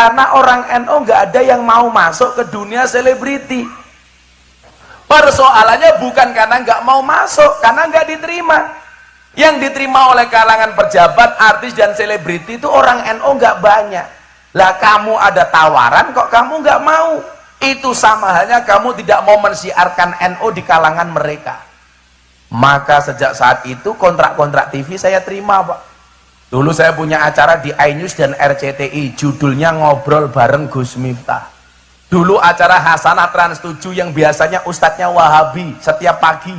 Karena orang NU nggak ada yang mau masuk ke dunia selebriti. Persoalannya bukan karena nggak mau masuk, karena nggak diterima. Yang diterima oleh kalangan pejabat, artis dan selebriti itu orang NU nggak banyak. Lah kamu ada tawaran kok kamu nggak mau? Itu sama halnya kamu tidak mau mensiarkan NU di kalangan mereka. Maka sejak saat itu kontrak-kontrak TV saya terima, Pak. Dulu saya punya acara di iNews dan RCTI, judulnya Ngobrol Bareng Gus Miftah. Dulu acara Hasanah Trans 7 yang biasanya ustadznya Wahabi setiap pagi,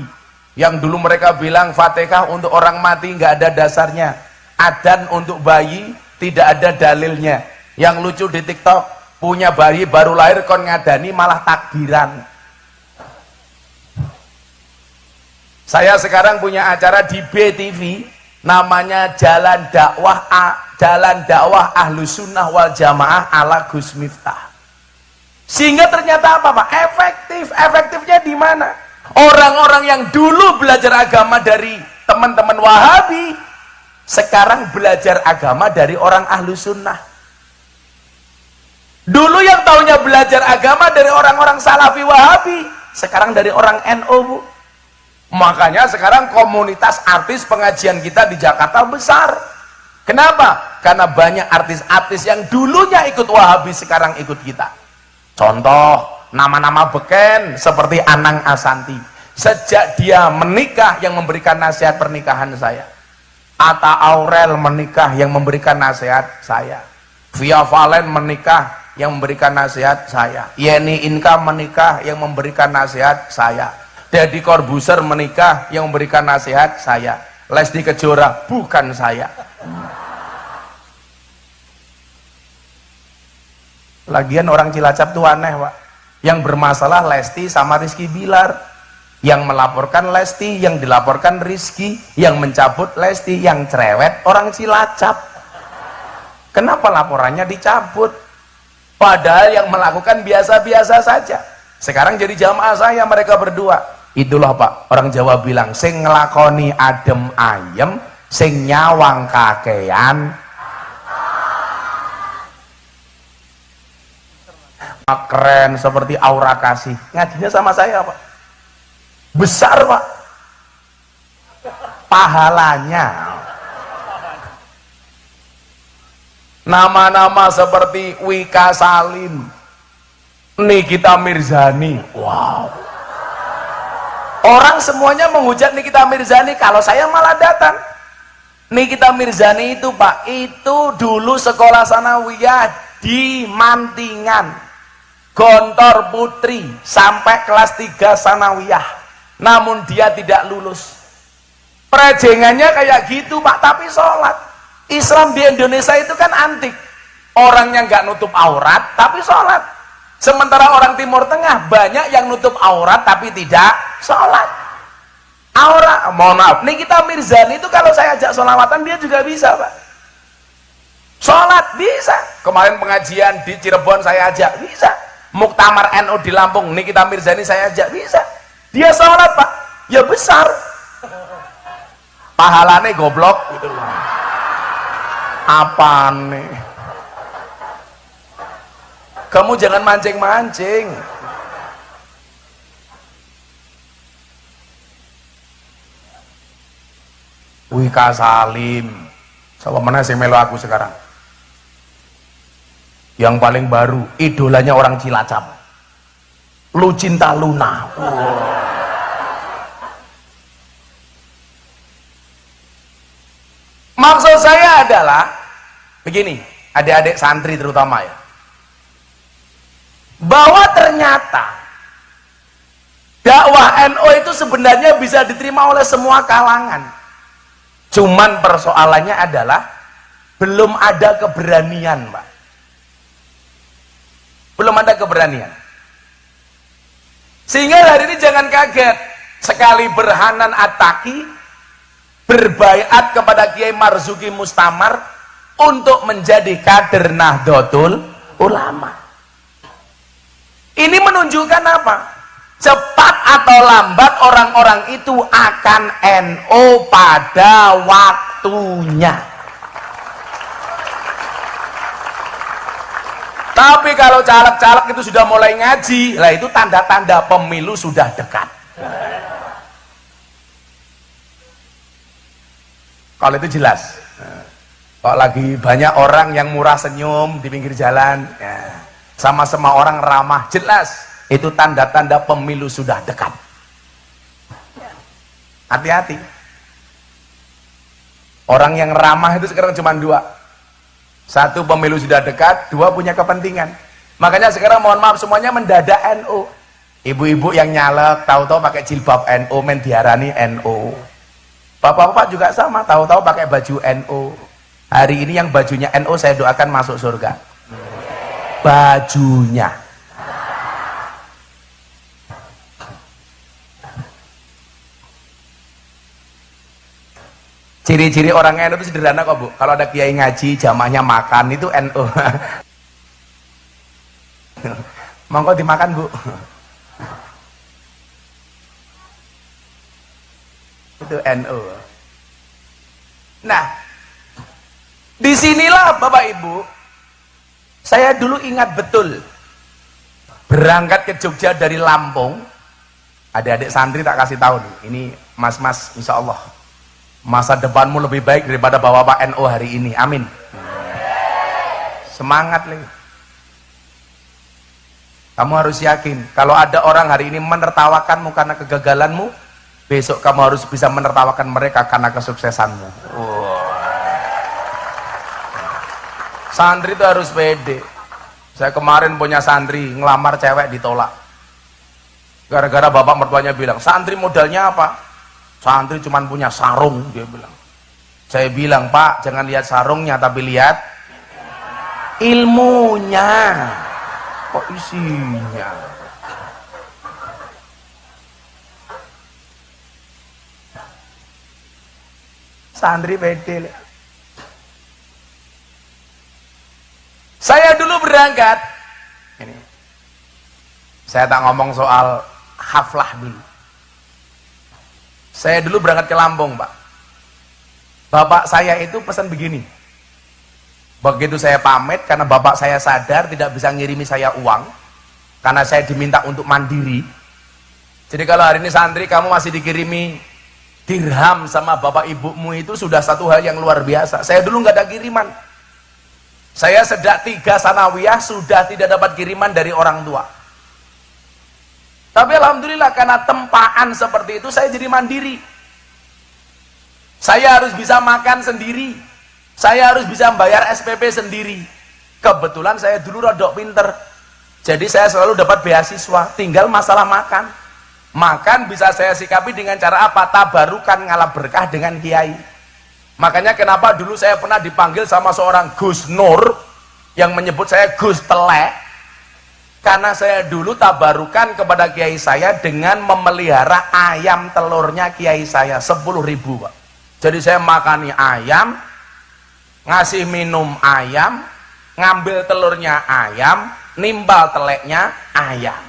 yang dulu mereka bilang Fatihah untuk orang mati nggak ada dasarnya, adzan untuk bayi tidak ada dalilnya. Yang lucu di TikTok, punya bayi baru lahir kon ngadani malah takbiran. Saya sekarang punya acara di BTV, namanya Jalan Dakwah Ahlus Sunnah wal Jamaah ala Gus Miftah. Sehingga ternyata apa, Pak? Efektifnya di mana? Orang-orang yang dulu belajar agama dari teman-teman Wahabi, sekarang belajar agama dari orang Ahlus Sunnah. Dulu yang taunya belajar agama dari orang-orang Salafi Wahabi, sekarang dari orang NU, Bu. Makanya sekarang komunitas artis pengajian kita di Jakarta besar. Kenapa? Karena banyak artis-artis yang dulunya ikut Wahabi sekarang ikut kita. Contoh, nama-nama beken seperti Anang Asanti. Sejak dia menikah yang memberikan nasihat pernikahan saya. Atta Aurel menikah yang memberikan nasihat saya. Via Valen menikah yang memberikan nasihat saya. Yeni Inka menikah yang memberikan nasihat saya. Deddy Corbuzier menikah yang memberikan nasihat saya. Lesti Kejora bukan saya. Lagian orang Cilacap tuh aneh, Pak. Yang bermasalah Lesti sama Rizky Bilar. Yang melaporkan Lesti, yang dilaporkan Rizky, yang mencabut Lesti, yang cerewet orang Cilacap. Kenapa laporannya dicabut? Padahal yang melakukan biasa-biasa saja. Sekarang jadi jamaah saya mereka berdua. Itulah, Pak, orang Jawa bilang, sing ngelakoni adem ayem, sing nyawang kakean. Keren seperti Aura Kasih. Ngajinya sama saya, Pak. Besar, Pak. Pahalanya. Nama-nama seperti Wika Salim, Nikita Mirzani. Wow. Orang semuanya menghujat Nikita Mirzani, kalau saya malah datang. Nikita Mirzani itu, Pak, itu dulu sekolah sanawiyah di Mantingan. Gontor Putri sampai kelas 3 sanawiyah, namun dia tidak lulus. Prejengannya kayak gitu, Pak, tapi sholat. Islam di Indonesia itu kan antik, orangnya nggak nutup aurat tapi sholat. Sementara orang Timur Tengah banyak yang nutup aurat tapi tidak sholat. Aurat, mohon maaf, Nikita Mirzani itu kalau saya ajak sholawatan dia juga bisa, Pak. Sholat bisa. Kemarin pengajian di Cirebon saya ajak, bisa. Muktamar NU di Lampung, Nikita Mirzani saya ajak, bisa. Dia sholat, Pak, ya besar. Pahalane goblok gitu loh. Apa nih? Kamu jangan mancing-mancing. Wika Salim, sama mana sih melo aku sekarang? Yang paling baru, idolanya orang Cilacap, Lucinta Luna. Wow. Maksud saya adalah begini, adik-adik santri terutama ya, bahwa ternyata dakwah NU itu sebenarnya bisa diterima oleh semua kalangan. Cuman persoalannya adalah belum ada keberanian, Pak. Belum ada keberanian. Sehingga hari ini jangan kaget, sekali Berhanan Attaqi berbaiat kepada Kiai Marzuki Mustamar untuk menjadi kader Nahdlatul Ulama. Ini menunjukkan apa? Cepat atau lambat orang-orang itu akan NU pada waktunya. Tapi kalau caleg-caleg itu sudah mulai ngaji, lah itu tanda-tanda pemilu sudah dekat. Kalau itu jelas. Kalau lagi banyak orang yang murah senyum di pinggir jalan, ya, sama-sama orang ramah, jelas itu tanda-tanda pemilu sudah dekat. Hati-hati. Orang yang ramah itu sekarang cuma dua. Satu, pemilu sudah dekat. Dua, punya kepentingan. Makanya sekarang mohon maaf semuanya mendadak NU. Ibu-ibu yang nyalek tahu-tahu pakai jilbab NU, main diarani NU. Bapak-bapak juga sama, tahu-tahu pakai baju NU. Hari ini yang bajunya NU saya doakan masuk surga. Bajunya. Ciri-ciri orang NU itu sederhana kok Bu. Kalau ada kiai ngaji, jamaahnya makan, itu NU. Monggo dimakan Bu. Itu NU. Nah, disinilah Bapak Ibu, saya dulu ingat betul berangkat ke Jogja dari Lampung. Adik-adik santri tak kasih tahu nih, ini mas-mas, insya Allah masa depanmu lebih baik daripada bapak-bapak NU hari ini, amin. Semangat nih. Kamu harus yakin kalau ada orang hari ini menertawakanmu karena kegagalanmu, besok kamu harus bisa menertawakan mereka karena kesuksesanmu. Santri itu harus pede. Saya kemarin punya santri ngelamar cewek ditolak gara-gara bapak mertuanya bilang, santri modalnya apa? Santri cuman punya sarung, dia bilang. Saya bilang, Pak, jangan lihat sarungnya tapi lihat ilmunya. Kok isinya? Santri pede. Saya dulu berangkat ini, saya tak ngomong soal haflah dulu. Saya dulu berangkat ke Lampung, Pak. Bapak saya itu pesan begini. Begitu saya pamit, karena bapak saya sadar tidak bisa ngirimi saya uang, karena saya diminta untuk mandiri. Jadi kalau hari ini santri kamu masih dikirimi dirham sama bapak ibumu, itu sudah satu hal yang luar biasa. Saya dulu nggak ada kiriman. Saya sejak 3 sanawiyah sudah tidak dapat kiriman dari orang tua. Tapi alhamdulillah karena tempaan seperti itu saya jadi mandiri. Saya harus bisa makan sendiri. Saya harus bisa membayar SPP sendiri. Kebetulan saya dulu rodok pinter. Jadi saya selalu dapat beasiswa, tinggal masalah makan. Makan bisa saya sikapi dengan cara apa? Tabarukan, ngalap berkah dengan kiai. Makanya kenapa dulu saya pernah dipanggil sama seorang Gus Nur yang menyebut saya Gus Telek. Karena saya dulu tabarukan kepada kiai saya dengan memelihara ayam telurnya kiai saya 10.000 Pak. Jadi saya makani ayam, ngasih minum ayam, ngambil telurnya ayam, nimbal teleknya ayam.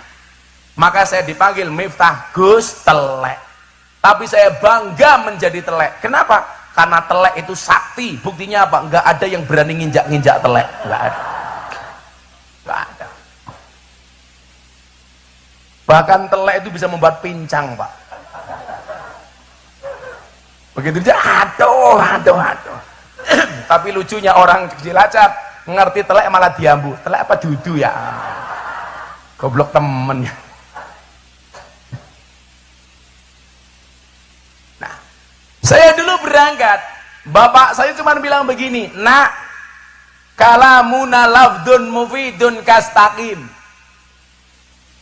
Maka saya dipanggil Miftah Gus Telek. Tapi saya bangga menjadi telek. Kenapa? Karena telek itu sakti. Buktinya apa? Enggak ada yang berani nginjak-nginjak telek. Enggak ada. Enggak ada. Bahkan telek itu bisa membuat pincang, Pak. Begitu dia, aduh. Tapi lucunya orang Cilacap ngerti telek malah diambu. Telek apa dudu ya? Goblok temennya. Nah, saya dulu berangkat, bapak saya cuma bilang begini, nak, kalamuna lafdun mufidun kastaqim.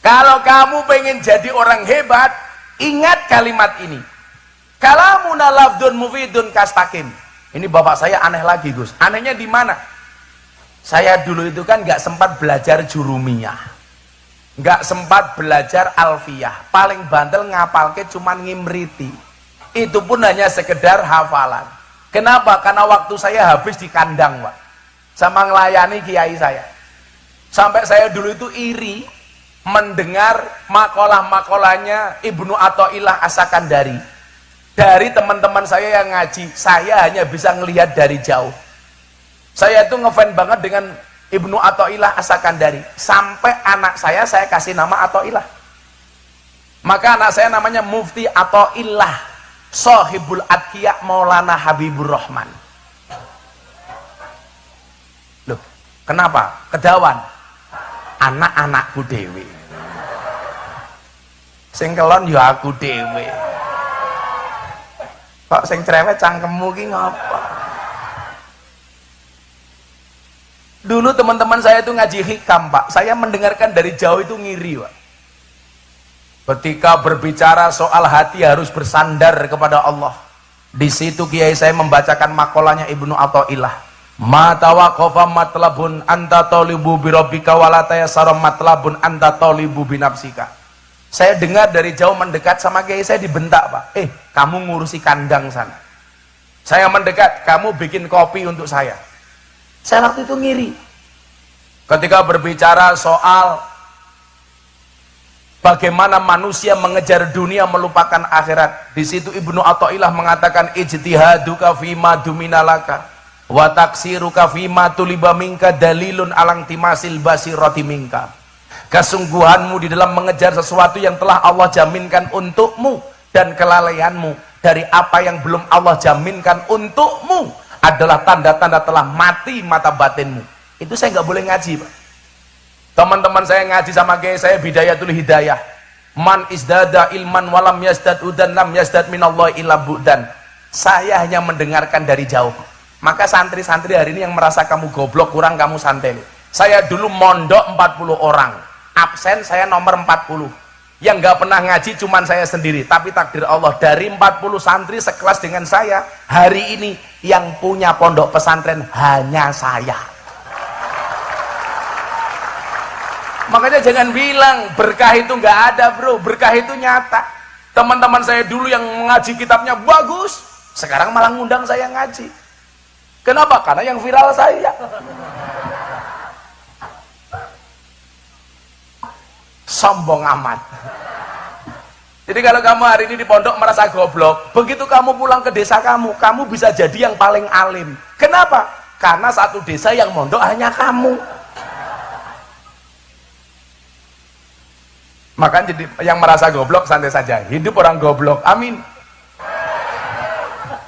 Kalau kamu pengen jadi orang hebat, ingat kalimat ini. Kalamuna lafdun mufidun kastaqim. Ini bapak saya aneh lagi, Gus. Anehnya di mana? Saya dulu itu kan nggak sempat belajar jurumiyah, nggak sempat belajar alfiyah. Paling bandel ngapalke cuman ngimriti. Itu pun hanya sekedar hafalan. Kenapa? Karena waktu saya habis di kandang, Pak, sama ngelayani kiai saya. Sampai saya dulu itu iri mendengar makalah-makalahnya Ibnu Athaillah As-Sakandari dari teman-teman saya yang ngaji. Saya hanya bisa ngelihat dari jauh. Saya itu ngefans banget dengan Ibnu Athaillah As-Sakandari. Sampai anak saya kasih nama Athaillah. Maka anak saya namanya Mufti Athaillah Sohibul Atqiya Maulana Habibur Rahman. Loh, kenapa? Kedawan anak-anakku dewe. Sing kelon ya aku dewe. Kok sing cerewet cangkemmu ki ngapa? Dulu teman-teman saya itu ngaji hikam, Pak. Saya mendengarkan dari jauh itu ngiri, Pak. Ketika berbicara soal hati harus bersandar kepada Allah. Di situ kiai saya membacakan makolahnya Ibnu Athaillah. Ma tawaqafa matlabun anta talibu bi rabbika wa la tayassara matlabun anta talibu bi nafsika. Saya dengar dari jauh mendekat sama kiai saya dibentak, Pak. Kamu ngurusi kandang sana. Saya mendekat, kamu bikin kopi untuk saya. Saya waktu itu ngiri. Ketika berbicara soal bagaimana manusia mengejar dunia melupakan akhirat, di situ Ibnu Athaillah mengatakan ijtihaduka fima duminalaka wa taksiruka fima tuliba minka dalilun alang timasil basirati minka. Kesungguhanmu di dalam mengejar sesuatu yang telah Allah jaminkan untukmu dan kelalaianmu dari apa yang belum Allah jaminkan untukmu adalah tanda-tanda telah mati mata batinmu. Itu saya nggak boleh ngaji, Pak. Teman-teman saya ngaji sama kiai saya Bidayatul Hidayah. Man isdada ilman walam yazdad udan lam yazdad minallahi illa bu'dan. Saya hanya mendengarkan dari jauh. Maka santri-santri hari ini yang merasa kamu goblok kurang kamu santai. Saya dulu mondok 40 orang. Absen saya nomor 40. Yang nggak pernah ngaji cuman saya sendiri. Tapi takdir Allah dari 40 santri sekelas dengan saya, hari ini yang punya pondok pesantren hanya saya. Makanya jangan bilang berkah itu nggak ada, bro. Berkah itu nyata. Teman-teman saya dulu yang mengaji kitabnya bagus, sekarang malah ngundang saya ngaji. Kenapa? Karena yang viral saya. Sombong amat. Jadi kalau kamu hari ini di pondok merasa goblok, begitu kamu pulang ke desa kamu bisa jadi yang paling alim. Kenapa? Karena satu desa yang mondok hanya kamu. Maka jadi yang merasa goblok santai saja, hidup orang goblok, amin.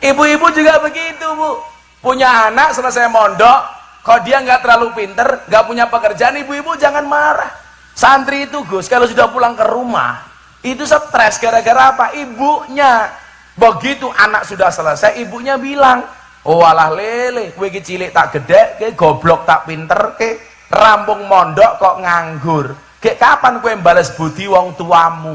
Ibu-ibu juga begitu, Bu. Punya anak selesai mondok, kok dia nggak terlalu pinter, nggak punya pekerjaan, ibu-ibu jangan marah. Santri itu, Gus, kalau sudah pulang ke rumah itu stres gara-gara apa? Ibunya. Begitu anak sudah selesai, ibunya bilang, oh alah lele, kowe iki cilik tak gede, kowe goblok tak pinter, ke rampung mondok kok nganggur. Kayak kapan kowe balas budi wong tuamu?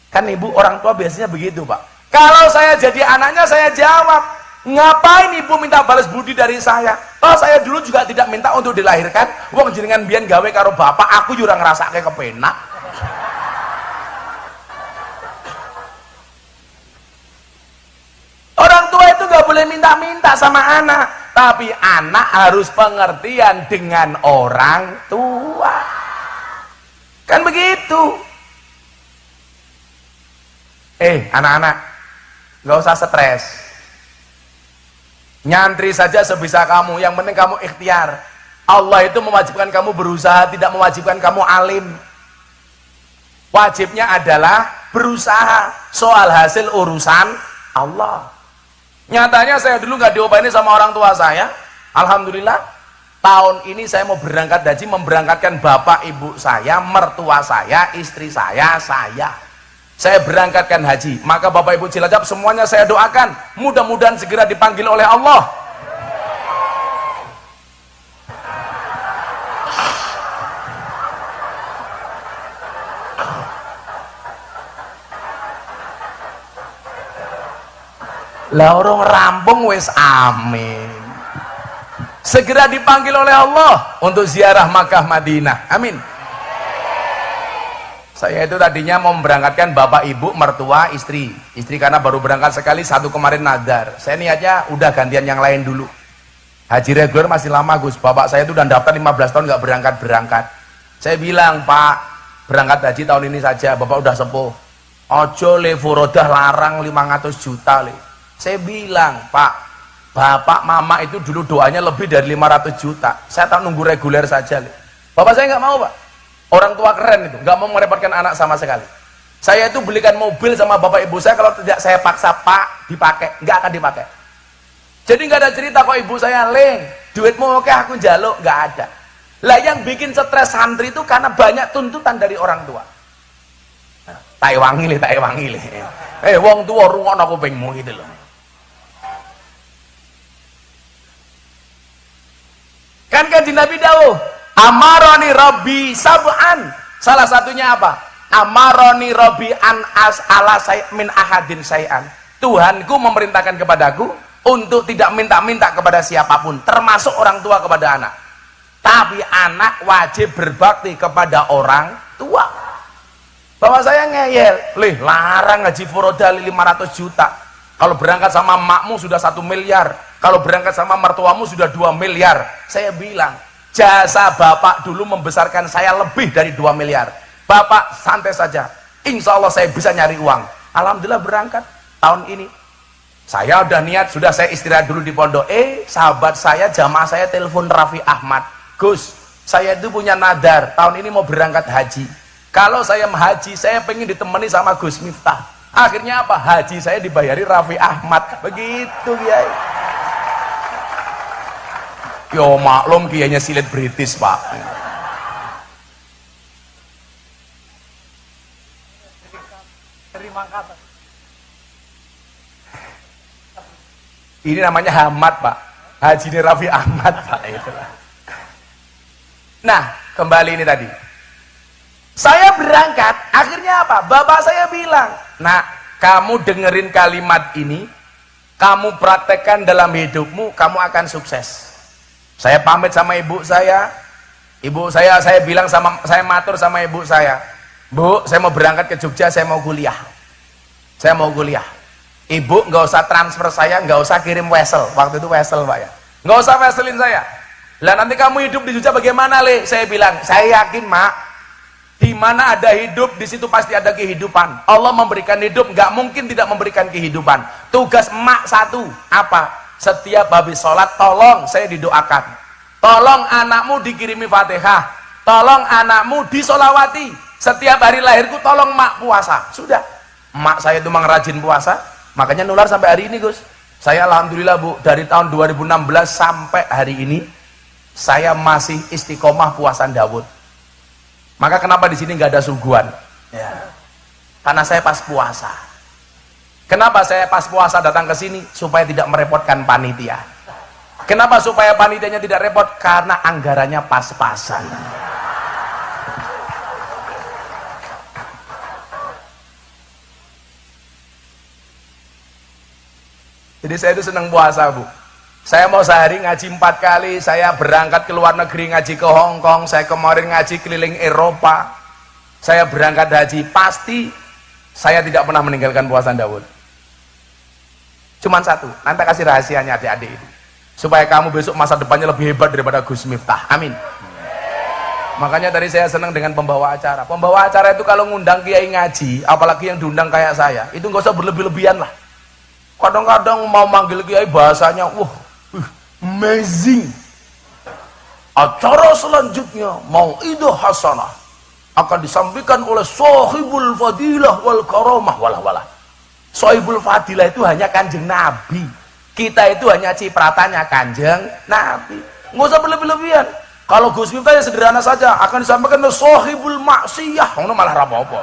Kan ibu orang tua biasanya begitu, Pak. Kalau saya jadi anaknya saya jawab, ngapain ibu minta balas budi dari saya? Oh, saya dulu juga tidak minta untuk dilahirkan. Wong jenengan biyen gawe karo bapak, aku juga ngerasake kepenak. Orang tua itu nggak boleh minta-minta sama anak, tapi anak harus pengertian dengan orang tua. Kan begitu. Anak-anak, nggak usah stres. Nyantri saja sebisa kamu, yang penting kamu ikhtiar. Allah itu mewajibkan kamu berusaha, tidak mewajibkan kamu alim. Wajibnya adalah berusaha. Soal hasil urusan Allah. Nyatanya saya dulu nggak diobatin sama orang tua saya. Alhamdulillah tahun ini saya mau berangkat haji, memberangkatkan bapak ibu saya, mertua saya, istri saya berangkatkan haji. Maka bapak ibu Cilacap semuanya saya doakan mudah-mudahan segera dipanggil oleh Allah. Lah orang rampung wis amin. Segera dipanggil oleh Allah untuk ziarah Makkah Madinah. Amin. Saya itu tadinya mau memberangkatkan bapak ibu, mertua, istri karena baru berangkat sekali, satu kemarin nadar. Saya niatnya udah gantian yang lain dulu. Haji reguler masih lama, Gus. Bapak saya itu udah daftar 15 tahun nggak berangkat. Saya bilang, Pak, berangkat haji tahun ini saja, Bapak udah sepuh. Ojo le furodah larang 500 juta le. Saya bilang, Pak, Bapak mama itu dulu doanya lebih dari 500 juta. Saya tak nunggu reguler saja. Bapak saya nggak mau, Pak. Orang tua keren itu, nggak mau merepotkan anak sama sekali. Saya itu belikan mobil sama bapak ibu saya, kalau tidak saya paksa, Pak, dipakai, nggak akan dipakai. Jadi nggak ada cerita kok ibu saya, Leng, duitmu oke aku jaluk, nggak ada. Lah yang bikin stres santri itu karena banyak tuntutan dari orang tua. Nah, tak wangi le. Wong tua rungokno kupingmu gitu loh. Kan kanjeng Nabi dawuh, amaroni Rabbi sab'an. Salah satunya apa? Amaroni Rabbi an as'ala min ahadin say'an. Tuhanku memerintahkan kepadaku untuk tidak minta-minta kepada siapapun, termasuk orang tua kepada anak. Tapi anak wajib berbakti kepada orang tua. Bapak saya ngeyel, larang ngaji furoda 500 juta. Kalau berangkat sama makmu sudah 1 miliar. Kalau berangkat sama mertuamu sudah 2 miliar. Saya bilang, jasa bapak dulu membesarkan saya lebih dari 2 miliar. Bapak santai saja, insya Allah saya bisa nyari uang. Alhamdulillah berangkat tahun ini. Saya udah niat, sudah saya istirahat dulu di pondok. Sahabat saya, jamaah saya telepon Raffi Ahmad. Gus, saya itu punya nadar, tahun ini mau berangkat haji. Kalau saya haji, saya pengen ditemani sama Gus Miftah. Akhirnya apa? Haji saya dibayari Raffi Ahmad. Begitu Kiai. Yo maklum kiainya silet British, Pak. Ini namanya Hamad, Pak. Haji ini Raffi Ahmad, Pak. Nah, kembali ini tadi. Saya berangkat, akhirnya apa? Bapak saya bilang, "Nak, kamu dengerin kalimat ini, kamu praktekkan dalam hidupmu, kamu akan sukses." Saya pamit sama ibu saya. Ibu saya bilang saya matur sama ibu saya, "Bu, saya mau berangkat ke Jogja, saya mau kuliah. Saya mau kuliah. Ibu nggak usah transfer saya, nggak usah kirim wesel." Waktu itu wesel, Pak ya. Nggak usah weselin saya. Lah nanti kamu hidup di Jogja bagaimana, Le? Saya bilang, "Saya yakin, Mak, di mana ada hidup, di situ pasti ada kehidupan. Allah memberikan hidup, nggak mungkin tidak memberikan kehidupan. Tugas emak satu, apa? Setiap habis sholat, tolong saya didoakan. Tolong anakmu dikirimi Fatihah. Tolong anakmu disolawati. Setiap hari lahirku, tolong emak puasa." Sudah. Emak saya itu memang rajin puasa, makanya nular sampai hari ini, Gus. Saya alhamdulillah, Bu, dari tahun 2016 sampai hari ini, saya masih istiqomah puasa Dawud. Maka kenapa di sini nggak ada suguhan? Ya. Karena saya pas puasa. Kenapa saya pas puasa datang ke sini? Supaya tidak merepotkan panitia. Kenapa supaya panitianya tidak repot? Karena anggarannya pas-pasan. Jadi saya itu senang puasa, Bu. Saya mau sehari ngaji 4 kali, saya berangkat ke luar negeri ngaji ke Hong Kong, saya kemarin ngaji keliling Eropa, saya berangkat haji, pasti saya tidak pernah meninggalkan puasa Dawud. Cuman satu, nanti kasih rahasianya adik-adik itu, supaya kamu besok masa depannya lebih hebat daripada Gus Miftah, amin. Makanya tadi saya senang dengan pembawa acara. Pembawa acara itu kalau ngundang kiai ngaji, apalagi yang diundang kayak saya, itu nggak usah berlebih-lebihan lah. Kadang-kadang mau manggil kiai bahasanya, amazing. Acara selanjutnya Mau'idah Hasanah akan disampaikan oleh Sahibul Fadilah wal Karamah walah. Sahibul Fadilah itu hanya Kanjeng Nabi. Kita itu hanya cipratannya Kanjeng Nabi. Nggak usah berlebih-lebihan. Kalau Gus Miftah ya sederhana saja, akan disampaikan oleh Sahibul Maksiyah. Ngono malah apa-apa.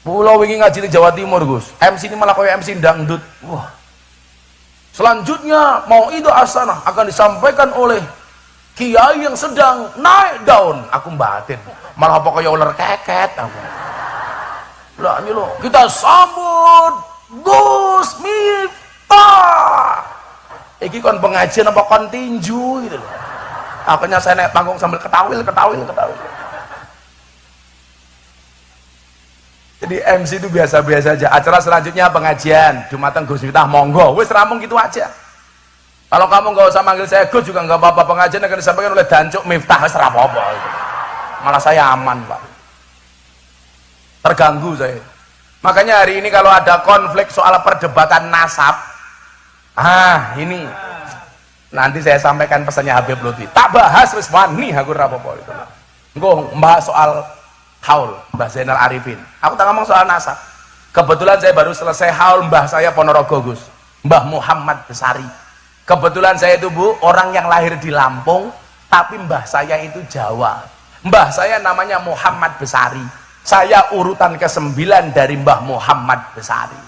Pulau wingi ngaji di Jawa Timur, Gus. MC ini malah kayak MC dangdut. Wah. Selanjutnya Mau'idah Hasanah akan disampaikan oleh kiai yang sedang naik daun. Aku batin. Malah apa kayak ular keket aku. Lah ini loh, kita sambut Gus Miftah. Iki kon pengajian apa kon tinju gitu loh. Akhirnya saya naik panggung sambil ketawil. Jadi MC itu biasa-biasa aja. Acara selanjutnya pengajian Jumatan Gus Miftah, monggo. Wis rampung gitu aja. Kalau kamu nggak usah manggil saya Gus juga nggak apa-apa. Pengajian akan disampaikan oleh Dancuk Miftah, wis apa-apa. Malah saya aman, Pak. Terganggu saya. Makanya hari ini kalau ada konflik soal perdebatan nasab, Ini nanti saya sampaikan pesannya Habib Lutfi. Tak bahas wis wani aku rapopo itu. Engko membahas soal haul Mbah Zainal Arifin. Aku tak ngomong soal nasab. Kebetulan saya baru selesai haul Mbah saya Ponorogo, Gus. Mbah Muhammad Besari. Kebetulan saya itu, Bu, orang yang lahir di Lampung, tapi mbah saya itu Jawa. Mbah saya namanya Muhammad Besari. Saya urutan ke-9 dari Mbah Muhammad Besari.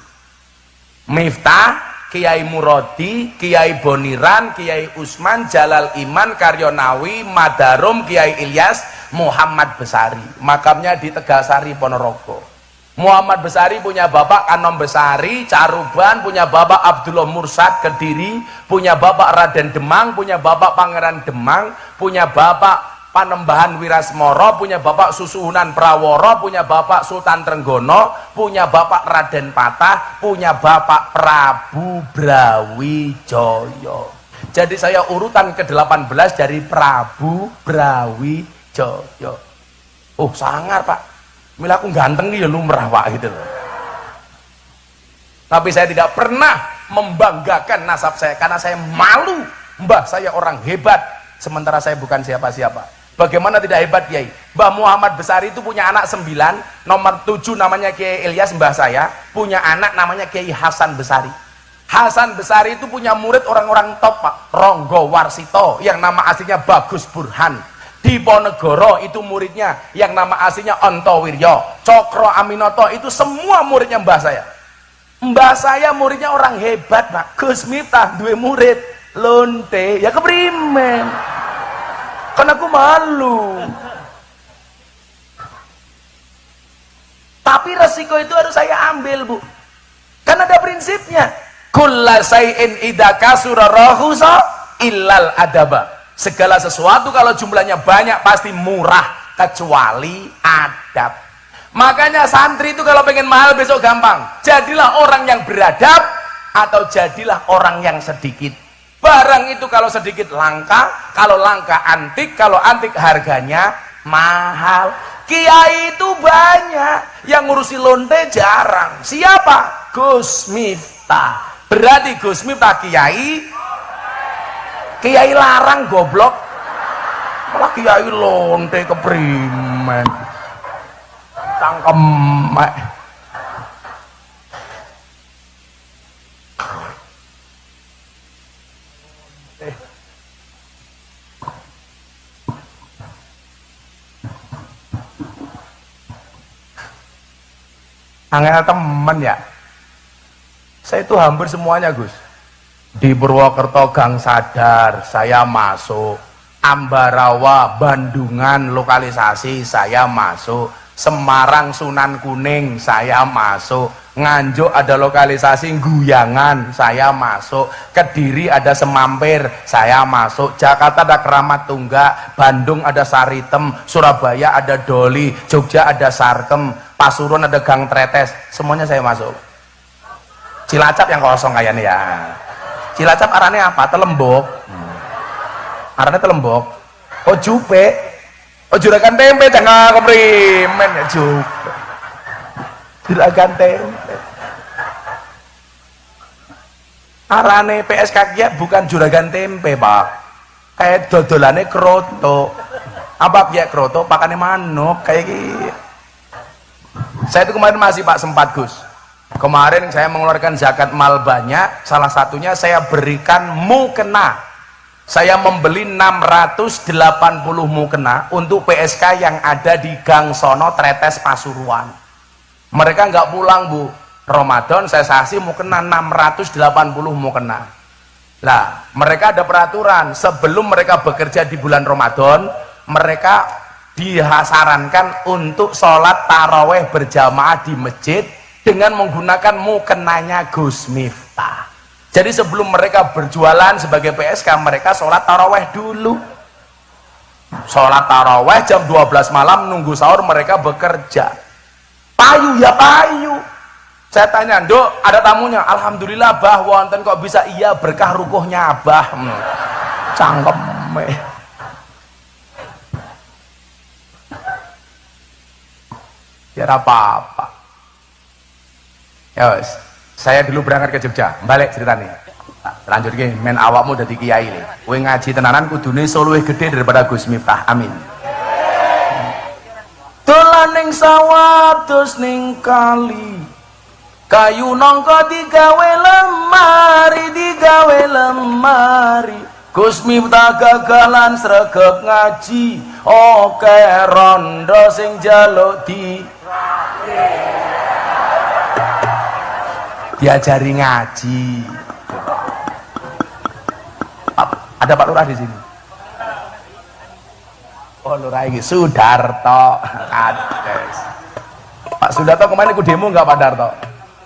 Miftah, Kiai Murodi, Kiai Boniran, Kiai Usman, Jalal Iman, Karyonawi, Madarum, Kiai Ilyas, Muhammad Besari. Makamnya di Tegasari, Ponorogo. Muhammad Besari punya bapak Anom Besari, Caruban, punya bapak Abdullah Mursad, Kediri, punya bapak Raden Demang, punya bapak Pangeran Demang, punya bapak Panembahan Wirasmoro, punya bapak Susuhunan Praworo, punya bapak Sultan Trenggono, punya bapak Raden Patah, punya bapak Prabu Brawijaya. Jadi saya urutan ke-18 dari Prabu Brawijaya. Oh, sangar, Pak. Mila aku ganteng ya lumrah, Pak, gitu loh. Tapi saya tidak pernah membanggakan nasab saya karena saya malu. Mbah saya orang hebat sementara saya bukan siapa-siapa. Bagaimana tidak hebat, Kiai? Mbah Muhammad Besari itu punya anak 9, nomor 7 namanya Kiai Ilyas, mbah saya, punya anak namanya Kiai Hasan Besari. Hasan Besari itu punya murid orang-orang top, Pak. Ronggo Warsito yang nama aslinya Bagus Burhan. Di Ponegoro itu muridnya yang nama aslinya Ontowiryo. Cokro Aminoto itu semua muridnya mbah saya. Mbah saya muridnya orang hebat, Pak. Gus Miftah dua murid lonte ya keprimen. Kan aku malu. Tapi resiko itu harus saya ambil, Bu. Kan ada prinsipnya. Kulla say'in idza kasura rahusa illal adaba. Segala sesuatu kalau jumlahnya banyak pasti murah kecuali adab. Makanya santri itu kalau pengen mahal besok gampang. Jadilah orang yang beradab atau jadilah orang yang sedikit. Barang itu kalau sedikit langka, kalau langka antik, kalau antik harganya mahal. Kiai itu banyak, yang ngurusi lonte jarang. Siapa? Gus Miftah. Berarti Gus Miftah kiai larang goblok, malah kiai lonte keprimen cangkem. Angel temen ya, saya itu hampir semuanya, Gus. Di Purwokerto Gang Sadar saya masuk, Ambarawa Bandungan lokalisasi saya masuk, Semarang Sunan Kuning saya masuk, Nganjuk ada lokalisasi Guyangan saya masuk, Kediri ada Semampir saya masuk, Jakarta ada Keramat Tunggak, Bandung ada Saritem, Surabaya ada Doli, Jogja ada Sarkem, Pasuruan ada Gang Tretes, semuanya saya masuk. Cilacap yang kosong kayaknya ya. Cilacap arane apa? Telembok. Arane telembok. Oh jupe. Oh juragan tempe jangan keprimen ya jupe. Juragan tempe. Arane PSK ya bukan juragan tempe, Pak. Kayak dodolane kroto. Apa ya kroto? Pakane manuk kayak gitu. Saya itu kemarin masih Pak sempat, Gus. Kemarin saya mengeluarkan zakat mal banyak, salah satunya saya berikan mukena. Saya membeli 680 mukena untuk PSK yang ada di Gang Sono Tretes Pasuruan. Mereka nggak pulang, Bu. Ramadan saya kasih mukena 680 mukena. Lah, mereka ada peraturan sebelum mereka bekerja di bulan Ramadan, mereka disarankan untuk sholat taraweh berjamaah di masjid dengan menggunakan mukenanya Gus Miftah. Jadi sebelum mereka berjualan sebagai PSK, mereka sholat taraweh dulu. Sholat taraweh jam 12 malam, nunggu sahur mereka bekerja. Payu ya payu. Saya tanya, Dok, ada tamunya? Alhamdulillah, Bah, wonten kok bisa iya berkah rukuhnya, Abah. Cangkem. Ya apa-apa. Ya wes, saya dulu berangkat ke Jogja, balik ceritanya. Lanjut ke men awakmu dadi kiai le. Kowe ngaji tenanan kudune luwih gede daripada Gus Miftah. Amin. Dolan ning sawah terus ning kali. Kayu nangka digawe lemari. Gus Miftah gagalan sregep ngaji. Oke rondo sing jaluk diajari ngaji. Ada Pak Lurah di sini. Oh Lurah ini Sudarto. Kades. Pak Sudarto kemarin ikut demo nggak Pak Darto?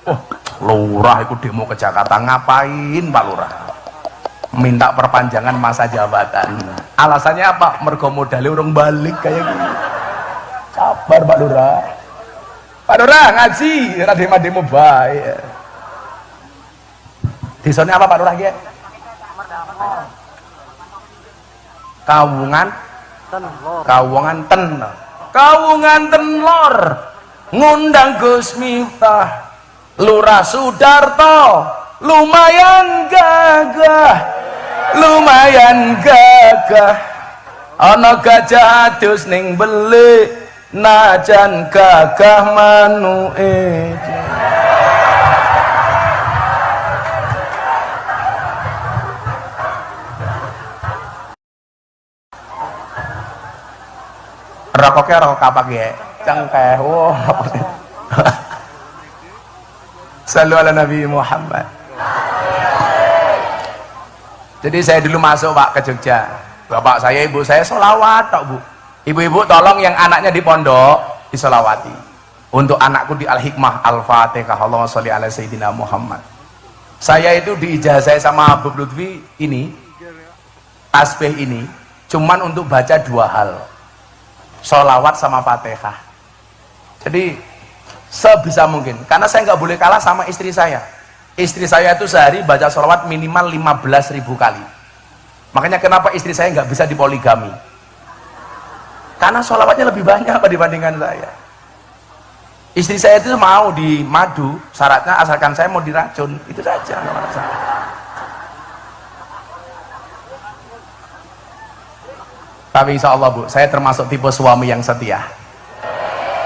Oh Lurah ikut demo ke Jakarta ngapain Pak Lurah? Minta perpanjangan masa jabatan. Alasannya apa? Mergo modalnya urung balik kayak gini. Sabar Pak Lurah. Pak Lurah ngaji, ora demo baik. Disone apa Pak Lurah ki? Kawungan Tenlor. Ngundang Gus Miftah. Lurah Sudarto lumayan gagah. Ana gajah adus ning belik najan gagah manuke. Rokoknya rokok apa ya? Cangkeh. Wow. Sallu ala Nabi Muhammad. Jadi saya dulu masuk Pak ke Jogja. Bapak saya, ibu saya sholawat tok Bu. Ibu-ibu tolong yang anaknya di pondok disolawati. Untuk anakku di Al-Hikmah Al-Fatihah. Allahumma sholli ala Sayyidina Muhammad. Saya itu diijazah sama Habib Lutfi ini, tasbih ini, cuman untuk baca 2 hal. Sholawat sama Fatihah. Jadi sebisa mungkin, karena saya nggak boleh kalah sama istri saya. Istri saya itu sehari baca sholawat minimal 15.000 kali. Makanya kenapa istri saya nggak bisa dipoligami, karena sholawatnya lebih banyak dibandingkan saya. Istri saya itu mau di madu, syaratnya asalkan saya mau diracun, itu saja, nggak masalah. Tapi insya Allah Bu, saya termasuk tipe suami yang setia.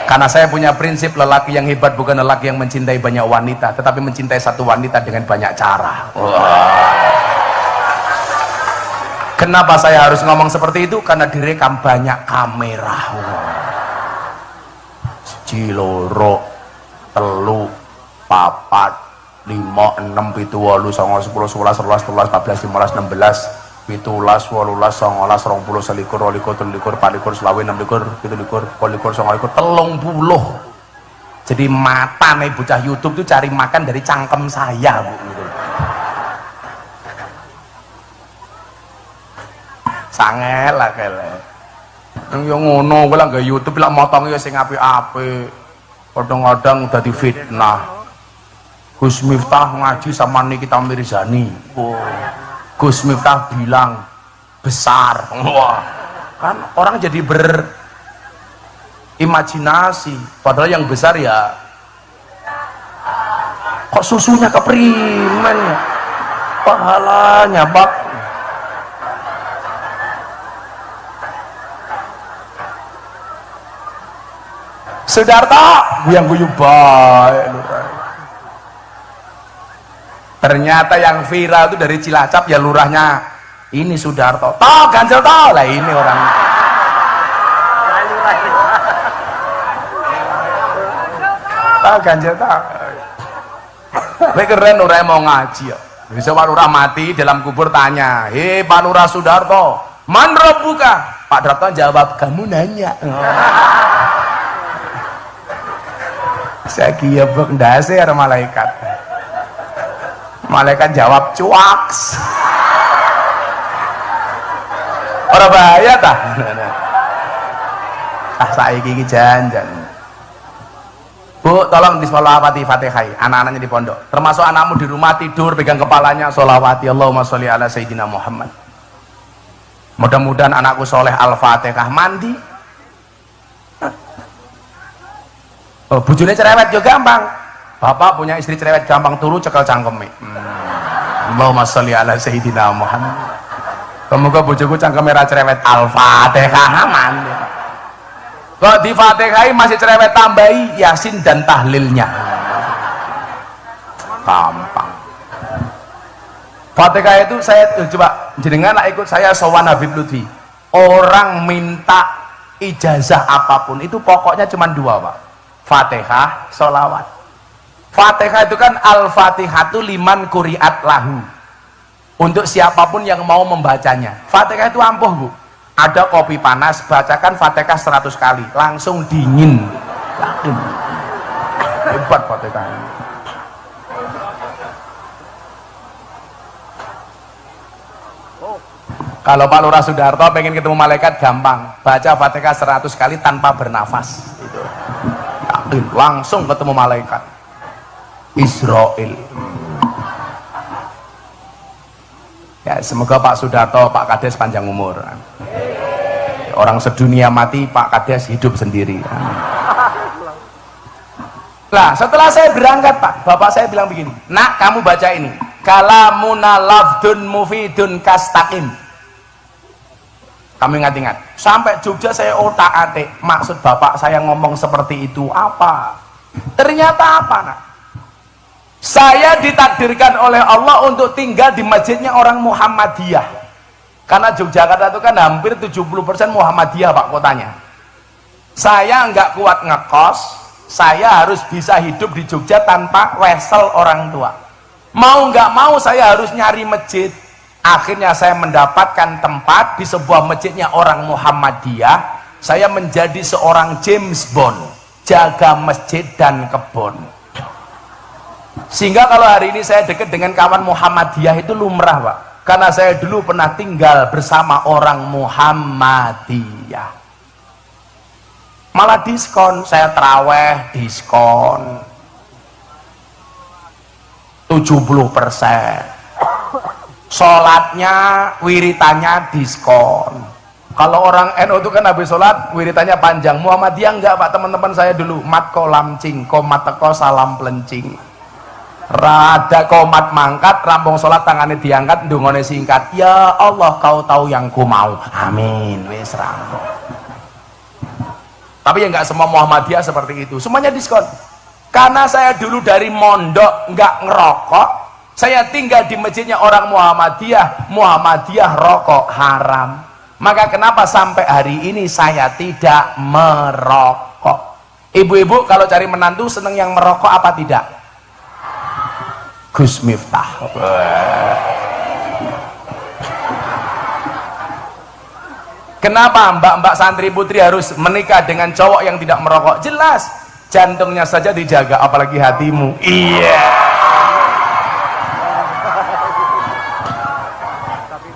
Karena saya punya prinsip lelaki yang hebat bukan lelaki yang mencintai banyak wanita, tetapi mencintai satu wanita dengan banyak cara. Kenapa saya harus ngomong seperti itu? Karena direkam banyak kamera. Ciloro, telu, papat, 5, 6, 7, 8, 9, 10, 11, 12, 13, 14, 15, 16, 17, 18, 19, 20, 21, 22, 23, 24, 25, 26, 27, 28, 29, 30. Jadi mata nih bocah YouTube tuh cari makan dari cangkem saya Bu. Gitu. Sangel lah kele. Yang ngono gue lah gak YouTube lah motongnya sing api-api. Kadang-kadang udah di fitnah. Gus Miftah ngaji sama Nikita Mirzani. Gus Miftah bilang besar. Wah, kan orang jadi berimajinasi. Padahal yang besar ya kok susunya keprimen ya, pahalanya Pak. Sudarto yang guyu baik. Ternyata yang viral itu dari Cilacap ya lurahnya ini Sudarto. Toh Ganjel toh lah ini orang. Toh Ganjel toh. Ini keren lurah mau ngaji ya. Bisa Pak Lurah mati dalam kubur tanya, hei Pak Lurah Sudarto, man rabbuka? Pak Darto jawab, kamu nanya. Saya kira dasar malaikat. Malaikat jawab cuaks. Orang bahaya tah. Saiki iki janjan. Bu, tolong disolawati Fatihah anak-anaknya di pondok. Termasuk anakmu di rumah tidur pegang kepalanya solawati Allahumma sholli ala Sayyidina Muhammad. Mudah-mudahan anakku soleh Al-Fatihah mandi. Oh, bujune cerewet juga gampang. Bapak punya istri cerewet gampang turu cekel cangkeme. Allahumma sholli ala sayyidina Muhammad. Semoga bojoku cangkeme ra cerewet Al-Fatihah aman. Kok di Fatihah masih cerewet tambahi Yasin dan tahlilnya. Gampang. Fatihah itu saya coba jenengan ikut saya sowan Habib Lutfi. Orang minta ijazah apapun itu pokoknya cuma dua, Pak. Fatihah, sholawat. Fatihah itu kan Al-Fatihatu liman kuriat lahu. Untuk siapapun yang mau membacanya. Fatihah itu ampuh, Bu. Ada kopi panas, bacakan Fatihah 100 kali, langsung dingin. Yakin. Hebat Fatihah. Kalau Pak Lurah Sudarto pengen ketemu malaikat gampang, baca Fatihah 100 kali tanpa bernafas. Itu. Yakin, langsung ketemu malaikat. Israel. Ya, semoga Pak Sudarto, Pak Kades panjang umur. Orang sedunia mati, Pak Kades hidup sendiri. Nah, setelah saya berangkat, Pak, bapak saya bilang begini, nak, kamu baca ini, kalamuna lafdun mufidun kastaqim. Kamu ingat-ingat, sampai Jogja saya otak-atik, maksud bapak saya ngomong seperti itu apa? Ternyata apa, nak? Saya ditakdirkan oleh Allah untuk tinggal di masjidnya orang Muhammadiyah. Karena Yogyakarta itu kan hampir 70% Muhammadiyah, Pak, kotanya. Saya nggak kuat ngekos, saya harus bisa hidup di Jogja tanpa wesel orang tua. Mau nggak mau saya harus nyari masjid. Akhirnya saya mendapatkan tempat di sebuah masjidnya orang Muhammadiyah. Saya menjadi seorang James Bond, jaga masjid dan kebun. Sehingga kalau hari ini saya dekat dengan kawan Muhammadiyah itu lumrah, Pak. Karena saya dulu pernah tinggal bersama orang Muhammadiyah. Malah diskon, saya terawih diskon 70%. Sholatnya, wiritannya diskon. Kalau orang NU itu kan habis sholat wiritannya panjang. Muhammadiyah enggak, Pak. Teman-teman saya dulu mat kolam cing, komat teko salam pelencing. Rada komat mangkat, rampung sholat tangannya diangkat, ndungone singkat. Ya Allah, kau tahu yang ku mau. Amin. Wis rampung. Tapi ya nggak semua Muhammadiyah seperti itu. Semuanya diskon. Karena saya dulu dari mondok nggak ngerokok, saya tinggal di masjidnya orang Muhammadiyah. Muhammadiyah rokok haram. Maka kenapa sampai hari ini saya tidak merokok? Ibu-ibu kalau cari menantu seneng yang merokok apa tidak? Gus Miftah. Kenapa mbak-mbak santri putri harus menikah dengan cowok yang tidak merokok? Jelas, jantungnya saja dijaga, apalagi hatimu. Iya.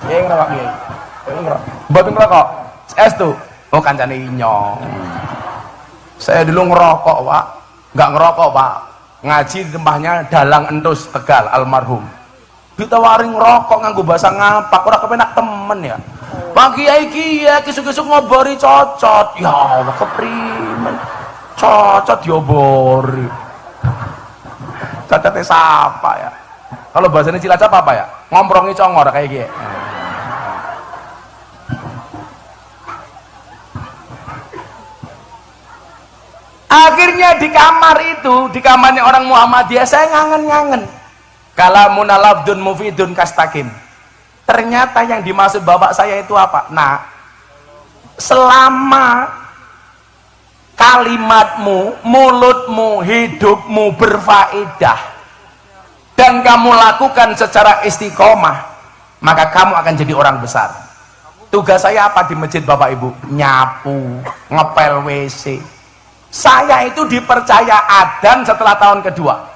Iya ngerokok, iya. Mbak ngerokok. Es tuh. Oh kancane inyong. Saya dulu ngerokok, Pak. Nggak ngerokok, Pak. Ngaji di tempatnya Dalang Entus Tegal almarhum. Ditawari ngerokok nganggo bahasa ngapak, ora kepenak temen ya. Pak Kiai Kiai kisuk-kisuk ngobori cocot. Ya Allah keprimen. Cocot diobori. Cocotnya siapa ya? Kalau bahasanya Cilacap apa ya? Ngomprongi congor kayak gitu. Akhirnya di kamar itu, di kamarnya orang Muhammadiyah, saya ngangen-ngangen. Kalamun lafdun mufidun kastakim. Ternyata yang dimaksud bapak saya itu apa? Nah, selama kalimatmu, mulutmu, hidupmu berfaedah dan kamu lakukan secara istiqomah, maka kamu akan jadi orang besar. Tugas saya apa di masjid, Bapak Ibu? Nyapu, ngepel WC. Saya itu dipercaya adzan setelah tahun kedua,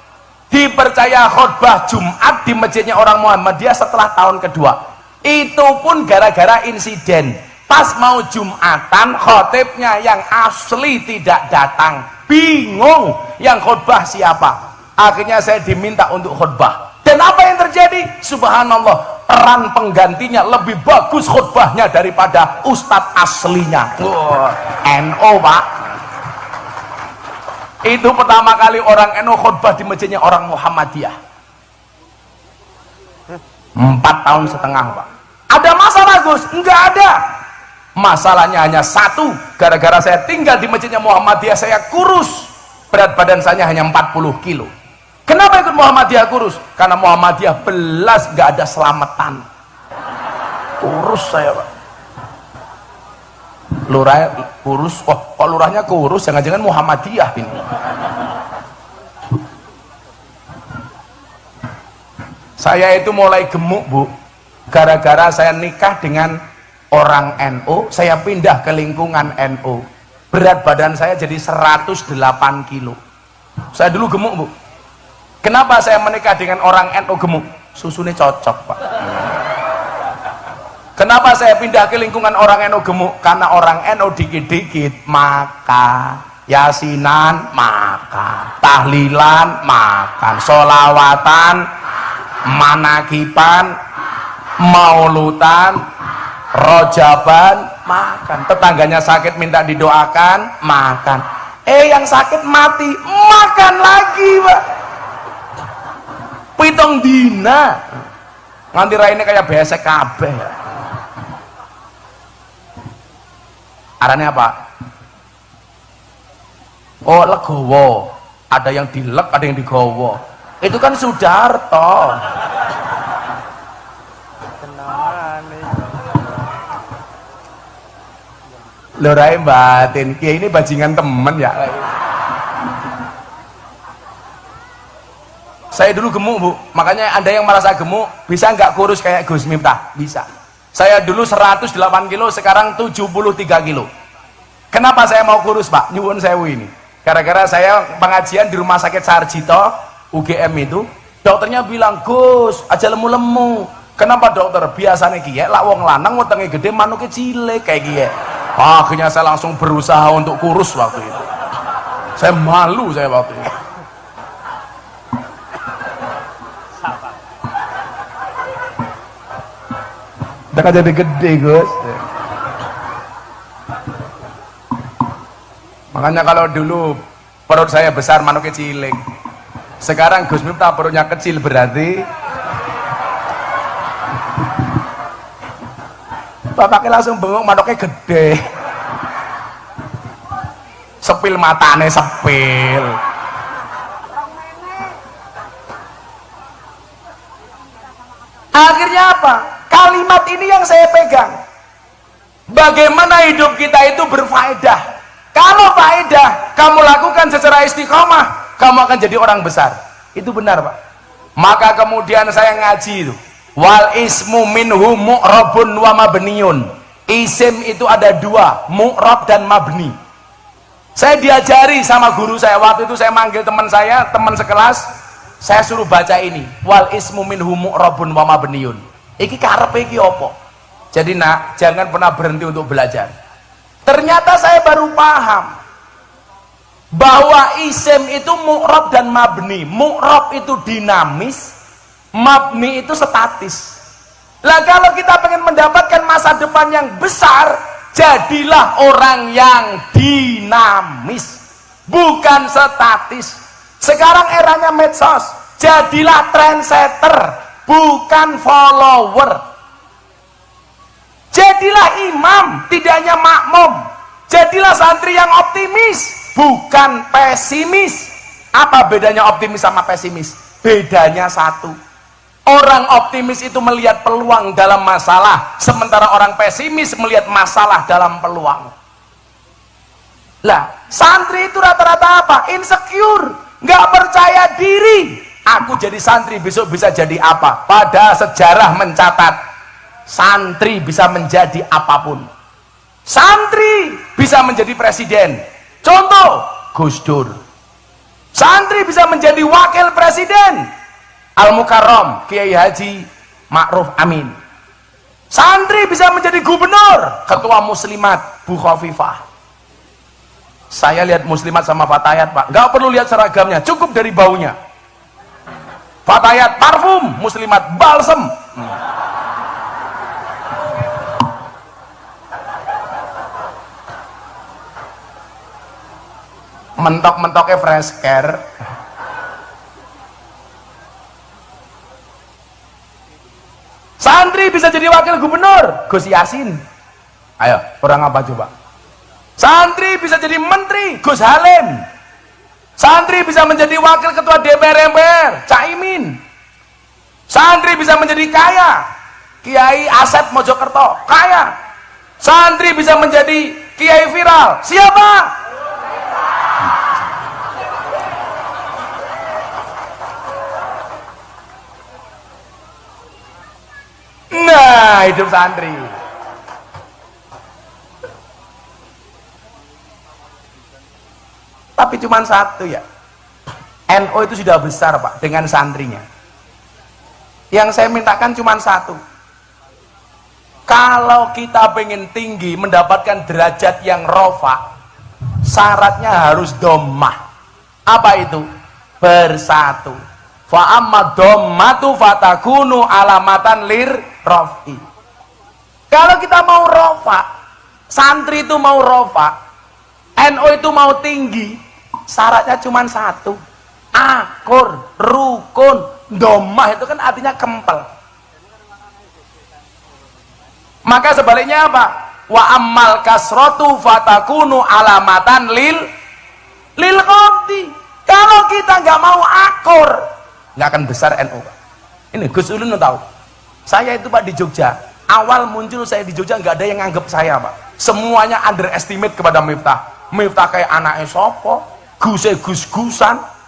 dipercaya khutbah Jumat di masjidnya orang Muhammadiyah setelah tahun kedua. Itu pun gara-gara insiden pas mau Jumatan, khotibnya yang asli tidak datang, bingung yang khutbah siapa. Akhirnya saya diminta untuk khutbah, dan apa yang terjadi? Subhanallah, peran penggantinya lebih bagus khutbahnya daripada ustadz aslinya. NO, Pak. Itu pertama kali orang NU khutbah di masjidnya orang Muhammadiyah. 4,5 tahun, Pak. Ada masalah, Gus? Enggak ada. Masalahnya hanya satu, gara-gara saya tinggal di masjidnya Muhammadiyah, saya kurus, berat badan saya hanya 40 kilo. Kenapa ikut Muhammadiyah kurus? Karena Muhammadiyah belas gak ada selamatan, kurus saya, Pak. Lurah kurus, oh kok lurahnya kurus, jangan-jangan Muhammadiyah ini. Saya itu mulai gemuk, Bu, gara-gara saya nikah dengan orang NU, saya pindah ke lingkungan NU. Berat badan saya jadi 108 kilo. Saya dulu gemuk, Bu. Kenapa saya menikah dengan orang NU gemuk? Susunya cocok, Pak. Kenapa saya pindah ke lingkungan orang NU gemuk? Karena orang NU dikit-dikit makan, yasinan makan, tahlilan makan, sholawatan, manakipan, maulutan, rojaban makan. Tetangganya sakit minta didoakan makan. Yang sakit mati makan lagi, Pak. Pitung dina nganti raine kayak besek kabeh. Arane apa? Oh, legowo. Ada yang dilek, ada yang digowo. Itu kan Sudarto. Lorai batin, ya ini bajingan temen ya. Saya dulu gemuk, Bu, makanya Anda yang merasa gemuk bisa nggak kurus kayak Gus Miftah? Bisa. Saya dulu 108 kilo, sekarang 73 kilo. Kenapa saya mau kurus, Pak? Nyuwun sewu ini, gara-gara saya pengajian di rumah sakit Sarjito UGM itu, dokternya bilang, Gus aja lemu-lemu. Kenapa dokter? Biasanya kiye lah wong lanang wetenge gede manuke cilik kayak kiye. Akhirnya saya langsung berusaha untuk kurus waktu itu. Saya malu saya waktu itu. Udah kan jadi gede, Gus. Makanya kalau dulu perut saya besar manuknya cilik. Sekarang Gus Miftah perutnya kecil, berarti bapaknya langsung bengong, manuknya gede. Sepil matane sepil. Akhirnya apa? Kalimat ini yang saya pegang. Bagaimana hidup kita itu berfaedah. Kalau faedah kamu lakukan secara istiqomah, kamu akan jadi orang besar. Itu benar, Pak. Maka kemudian saya ngaji itu, wal ismu minhu mu'rabun wa mabniyun. Isim itu ada dua, mu'rab dan mabni. Saya diajari sama guru saya, waktu itu saya manggil teman saya, teman sekelas, saya suruh baca ini, wal ismu minhu mu'rabun wa mabniyun. Iki karepe iki apa? Jadi nak, jangan pernah berhenti untuk belajar. Ternyata saya baru paham bahwa isim itu mu'rab dan mabni. Mu'rab itu dinamis, mabni itu statis. Lah kalau kita pengen mendapatkan masa depan yang besar, jadilah orang yang dinamis, bukan statis. Sekarang eranya medsos, jadilah trendsetter, bukan follower. Jadilah imam, tidak hanya makmum. Jadilah santri yang optimis, bukan pesimis. Apa bedanya optimis sama pesimis? Bedanya satu, orang optimis itu melihat peluang dalam masalah, sementara orang pesimis melihat masalah dalam peluang. Lah, santri itu rata-rata apa? Insecure, nggak percaya diri. Aku jadi santri besok bisa jadi apa? Pada sejarah mencatat, santri bisa menjadi apapun. Santri bisa menjadi presiden. Contoh, Gus Dur. Santri bisa menjadi wakil presiden, Al-Mukarram Kiai Haji Ma'ruf Amin. Santri bisa menjadi gubernur, ketua muslimat Bu Khofifah. Saya lihat muslimat sama Fatayat, Pak, nggak perlu lihat seragamnya, cukup dari baunya. Fatayat parfum, muslimat balsem. Mentok-mentoknya fresh care. bisa jadi wakil gubernur, Gus Yasin. Ayo, orang apa coba? Santri bisa jadi menteri, Gus Halim. Santri bisa menjadi wakil ketua DPR MPR, Caimin. Santri bisa menjadi kaya, Kiai Asep Mojokerto, kaya. Santri bisa menjadi kiai viral, siapa? Nah, hidup santri. Tapi cuma satu ya, NU itu sudah besar Pak dengan santrinya. Yang saya mintakan cuma satu, kalau kita pengen tinggi mendapatkan derajat yang rofa, syaratnya harus dhammah. Apa itu? Bersatu. Fa amma dhammatu fatakunu alamatan lir rofi. Kalau kita mau rofa, santri itu mau rofa, NU itu mau tinggi, syaratnya cuma satu, akur, rukun. Dhammah itu kan artinya kempel. Maka sebaliknya apa? Wa ammal kasratu fatakunu alamatan lil qabdi. Kalau kita nggak mau akur, nggak akan besar NU. Ini Gus Ulun tahu. Saya itu Pak di Jogja, awal muncul saya di Jogja nggak ada yang nganggep saya Pak. Semuanya underestimate kepada Miftah. Miftah kayak anaknya sopo, gus-gusan.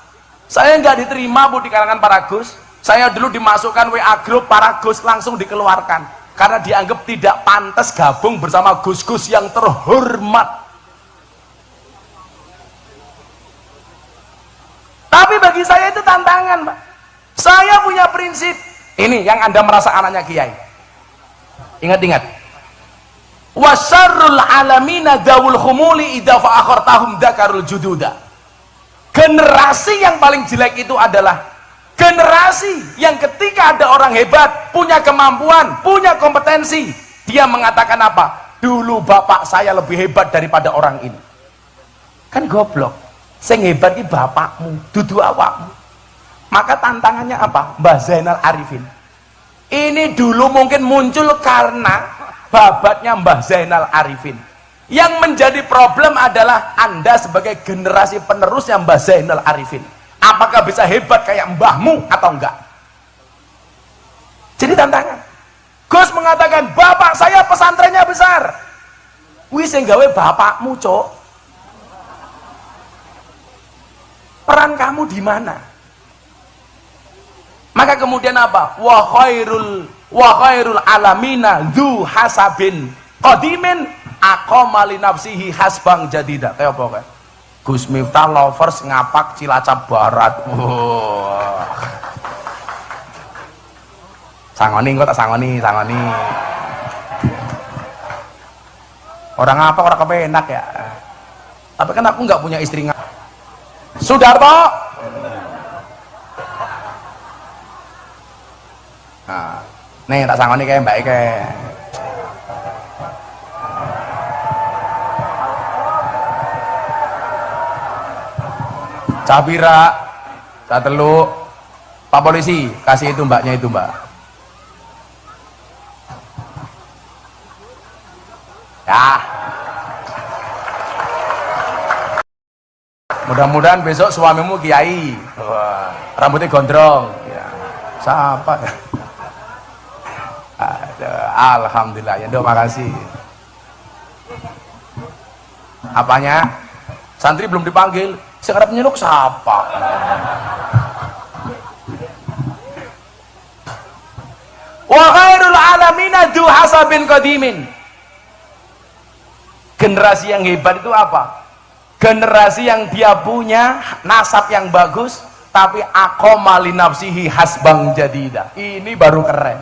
Saya nggak diterima Bu di kalangan para Gus. Saya dulu dimasukkan WA grup para Gus, langsung dikeluarkan karena dianggap tidak pantas gabung bersama Gus-Gus yang terhormat. Tapi bagi saya itu tantangan Pak. Saya punya prinsip ini yang Anda merasa anaknya kiai. Ingat-ingat, wasyarrul alamina dawul khumuli idza fa'akhartahum dzakarul jududa. Generasi yang paling jelek itu adalah generasi yang ketika ada orang hebat, punya kemampuan, punya kompetensi, dia mengatakan apa? Dulu bapak saya lebih hebat daripada orang ini. Kan goblok. Sing hebat ini bapakmu, dudu awakmu. Maka tantangannya apa? Mbah Zainal Arifin. Ini dulu mungkin muncul karena babatnya Mbah Zainal Arifin. Yang menjadi problem adalah Anda sebagai generasi penerusnya Mbah Zainal Arifin, apakah bisa hebat kayak mbahmu atau enggak? Jadi tantangan. Gus mengatakan bapak saya pesantrennya besar. Wih sing gawe bapakmu cok. Peran kamu di mana? Maka kemudian apa? Wa khairul alamina dzu hasabin qadimin aqamali nafsihi hasbang jadida. Kayak apa kan? Gus Miftah lovers ngapak Cilacap Barat. Wah. Sangoni kok tak sangoni. Orang apa orang kepenak ya. Tapi kan aku nggak punya istri. Sudarto. Nah, nih tak sangoni kayak Mbak Ike. Cabira, Cateluk, Pak Polisi, kasih itu mbaknya itu mbak. Ya. Mudah-mudahan besok suamimu kiai. Wah, rambutnya gondrong. Ya. Siapa? Alhamdulillah ya, doa makasih. Apanya? Santri belum dipanggil. Sekarang nyeluk siapa? Wa khairul alamina dzu hasabin qadimin. Generasi yang hebat itu apa? Generasi yang dia punya nasab yang bagus, tapi aqama li nafsihi hasbang jadida. Ini baru keren.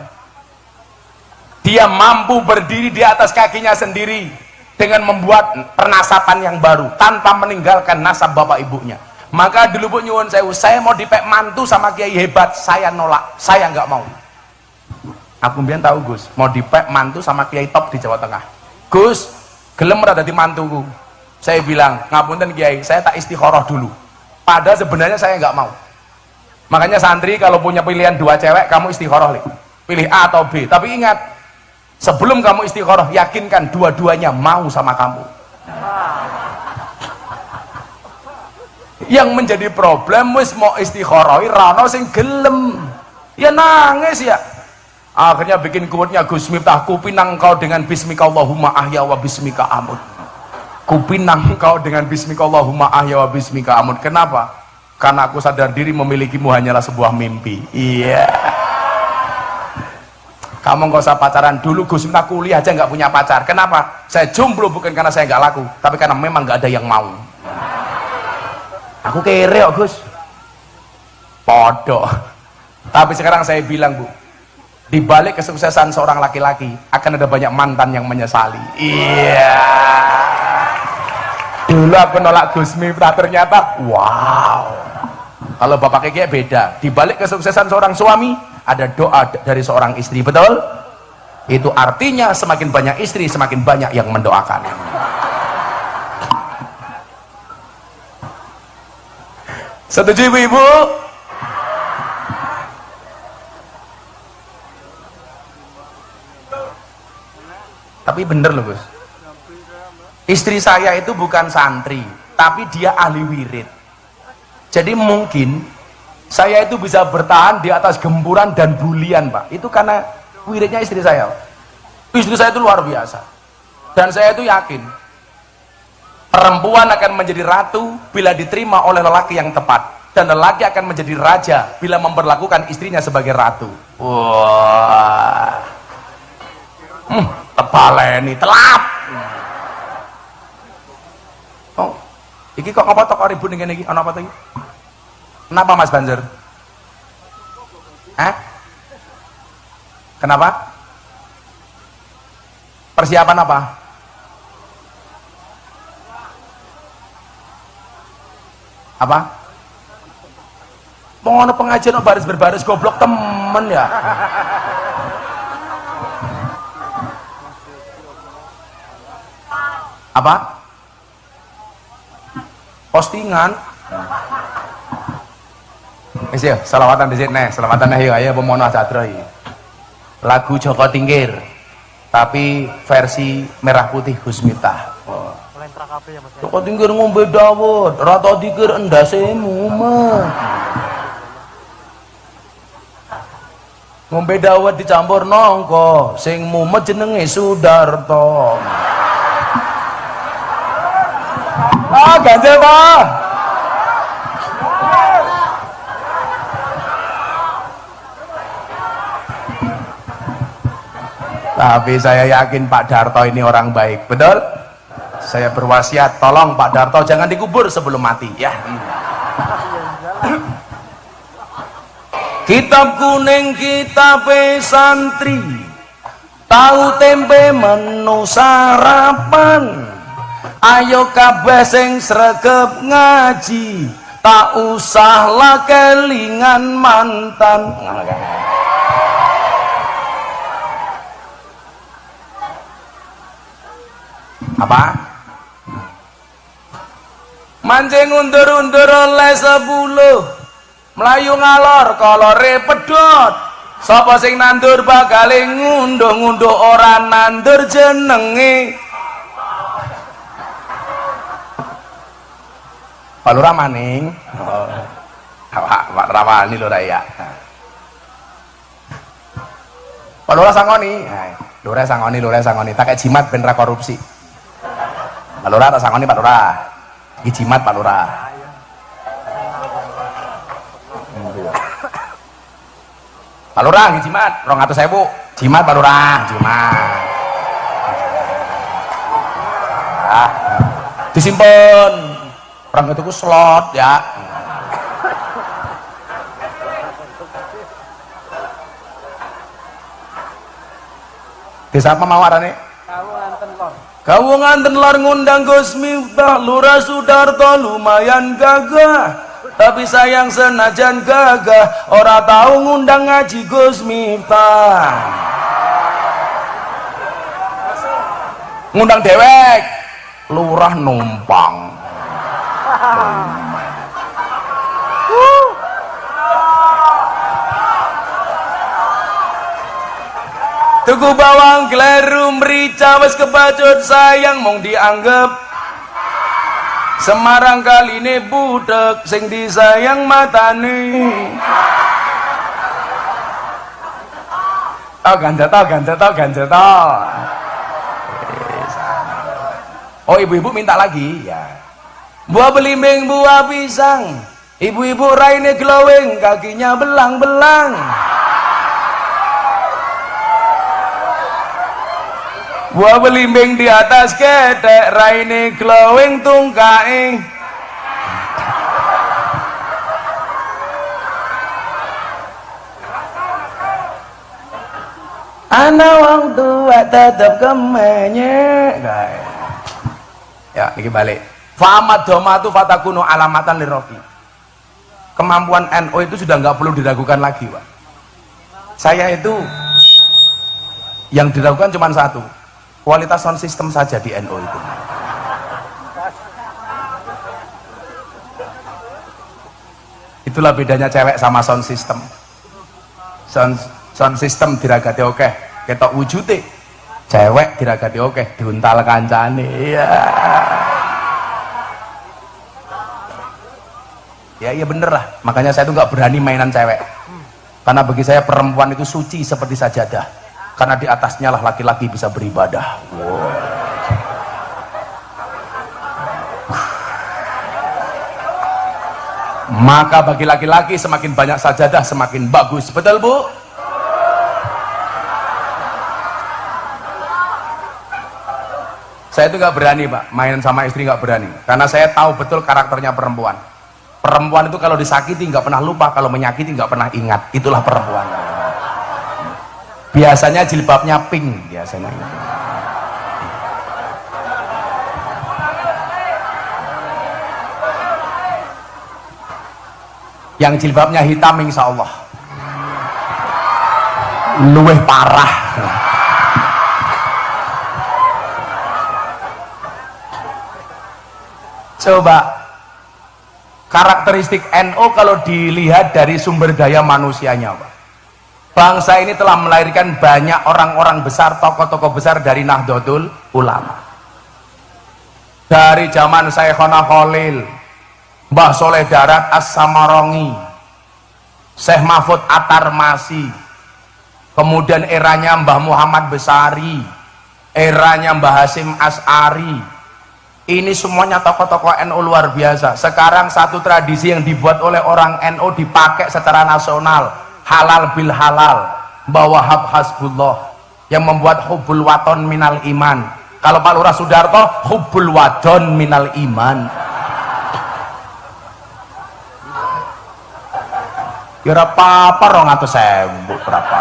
Dia mampu berdiri di atas kakinya sendiri dengan membuat pernasapan yang baru tanpa meninggalkan nasab bapak ibunya. Maka dulu Bu nyuwun sewu, saya mau dipek mantu sama kiai hebat, saya nolak, saya nggak mau. Aku biar tahu Gus, mau dipek mantu sama kiai top di Jawa Tengah. Gus, gelem ora dadi mantuku. Saya bilang, ngapunten kiai, saya tak istikharah dulu. Padahal sebenarnya saya nggak mau. Makanya santri kalau punya pilihan dua cewek, kamu istikharah, pilih A atau B. Tapi ingat, Sebelum kamu istikharah, yakinkan dua-duanya mau sama kamu. Yang menjadi problem wis mau istikharah rano sing gelem, ya nangis ya. Akhirnya bikin kuatnya Gus Miftah, kupinang kau dengan bismika Allahumma ahya wa bismika amut. Kupinang kau dengan bismika Allahumma ahya wa bismika amut. Kenapa? Karena aku sadar diri memilikimu hanyalah sebuah mimpi. Iya. Kamu nggak usah pacaran dulu. Gus Miftah kuliah aja nggak punya pacar. Kenapa? Saya jomblo bukan karena saya nggak laku, tapi karena memang nggak ada yang mau. Aku kere kok Gus. Podo. Tapi sekarang saya bilang Bu, di balik kesuksesan seorang laki-laki akan ada banyak mantan yang menyesali. Iya. Dulu aku nolak Gus Miftah, ternyata wow. Kalau Bapak Keke beda. Di balik kesuksesan seorang suami ada doa dari seorang istri, betul? Itu artinya semakin banyak istri semakin banyak yang mendoakan. Setuju ibu-ibu? Tapi bener loh Gus, istri saya itu bukan santri tapi dia ahli wirid. Jadi mungkin saya itu bisa bertahan di atas gempuran dan bulian Pak, itu karena wiridnya istri saya. Istri saya itu luar biasa, dan saya itu yakin perempuan akan menjadi ratu bila diterima oleh lelaki yang tepat, dan lelaki akan menjadi raja bila memperlakukan istrinya sebagai ratu. Wah, tebaleni telap. Oh, iki kok ngapa tok ribut ngene iki? Ana apa to iki? Kenapa Mas Banzer? Kenapa? Persiapan apa? Apa? Mau ada pengajian baris berbaris goblok temen ya? Apa? Postingan? Wis ya, selawatan dhisik neh, selawatan neh ayo pemono cadra iki. Lagu Joko Tingkir tapi versi merah putih Gus Miftah. Joko Tingkir ngombe dawet, rata dikir endase mumet. Ngombe dawet dicampur nongko, sing mumet jenenge Sudarto. Ganjel Pak. Tapi saya yakin Pak Darto ini orang baik, betul? Saya berwasiat, tolong Pak Darto jangan dikubur sebelum mati ya. Kitab kuning kitab santri, tahu tempe menu sarapan. Ayo kabeh sing sregep ngaji, tak usah lah kelingan mantan. Apa? Mancing undur-undur oleh 10, melayu ngalor kolore pedot. Sapa sing nandur bakal ngunduh-ngunduh ora nandur jenenge. Pak Lurah maning. Pak Rawani lho ya. Pak Lurah sangoni. Lurah sangoni. Tak kayak jimat ben ra korupsi. Pak Lurah tak sangoni Pak Lurah. Iki jimat Pak Lurah. Pak Lurah iki jimat 200.000. Jimat Pak Lurah, jimat. Disimpen. Orang itu slot ya. Desa apa mawarane? Kau nganten lor ngundang Gus Miftah, Lurah Sudarto lumayan gagah. Tapi sayang senajan gagah, ora tahu ngundang ngaji Gus Miftah. Ngundang dewek, lurah numpang. tuku bawang gleru merica wis kebacut sayang mong dianggap Semarang kaline budek sing disayang matane. Ganjel. Oh, ibu-ibu minta lagi ya. Buah belimbing, buah pisang. Ibu-ibu raine glowing, kakinya belang-belang. Buah belimbing di atas ketek, raine glowing tungkae. Ana wong tua tetep kemenye. Ya, iki balik. Fa'amad domatu fatakunu alamatan lirofi. Kemampuan NU itu sudah nggak perlu diragukan lagi, Pak. Saya itu yang diragukan cuma satu, kualitas sound system saja di NU itu. Itulah bedanya cewek sama sound system. Sound system diragati oke, ketok wujute. Cewek diragati oke, diuntal kancane. Iya. Ya bener lah. Makanya saya tuh nggak berani mainan cewek. Karena bagi saya perempuan itu suci seperti sajadah. Karena di atasnya lah laki-laki bisa beribadah. Wow. Maka bagi laki-laki semakin banyak sajadah semakin bagus. Betul, Bu? Saya itu nggak berani, Pak, main sama istri nggak berani, karena saya tahu betul karakternya perempuan. Perempuan itu kalau disakiti nggak pernah lupa, kalau menyakiti nggak pernah ingat. Itulah perempuan. Biasanya jilbabnya pink, biasanya itu. Yang jilbabnya hitam, insya Allah luweh parah. Coba karakteristik NU kalau dilihat dari sumber daya manusianya, Pak. Bangsa ini telah melahirkan banyak orang-orang besar, tokoh-tokoh besar dari Nahdlatul Ulama. Dari zaman Syekhona Khalil, Mbah Soleh Darat As-Samarongi, Syekh Mahfud At-Tarmasi, kemudian eranya Mbah Muhammad Besari, eranya Mbah Hasyim As'ari. Ini semuanya tokoh-tokoh NU luar biasa. Sekarang satu tradisi yang dibuat oleh orang NU dipakai secara nasional, halal bil halal, bahwa Wahab Hasbullah yang membuat hubbul waton minal iman. Kalau Pak Lurah Sudarto, hubbul wadon minal iman. Ya apa-apa 200.000 berapa?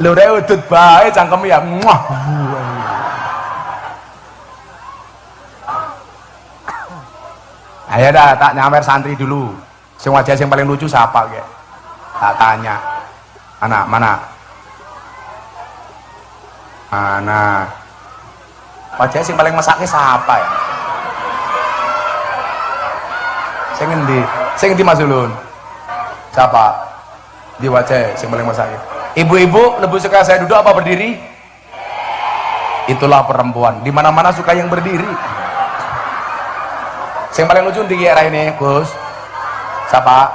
Lho rek udut bae cangkem ya. Muah. Ayo dah tak nyawer santri dulu. Sing wajah yang paling lucu siapa ge? Tak tanya. Mana? Wajah yang paling mesake siapa ya? Sing endi Mas Ulun? Siapa? Di wajah yang paling mesake. Ibu-ibu lebih suka saya duduk apa berdiri? Itulah perempuan. Di mana-mana suka yang berdiri. Yang paling lucu di era ini, Gus. Siapa?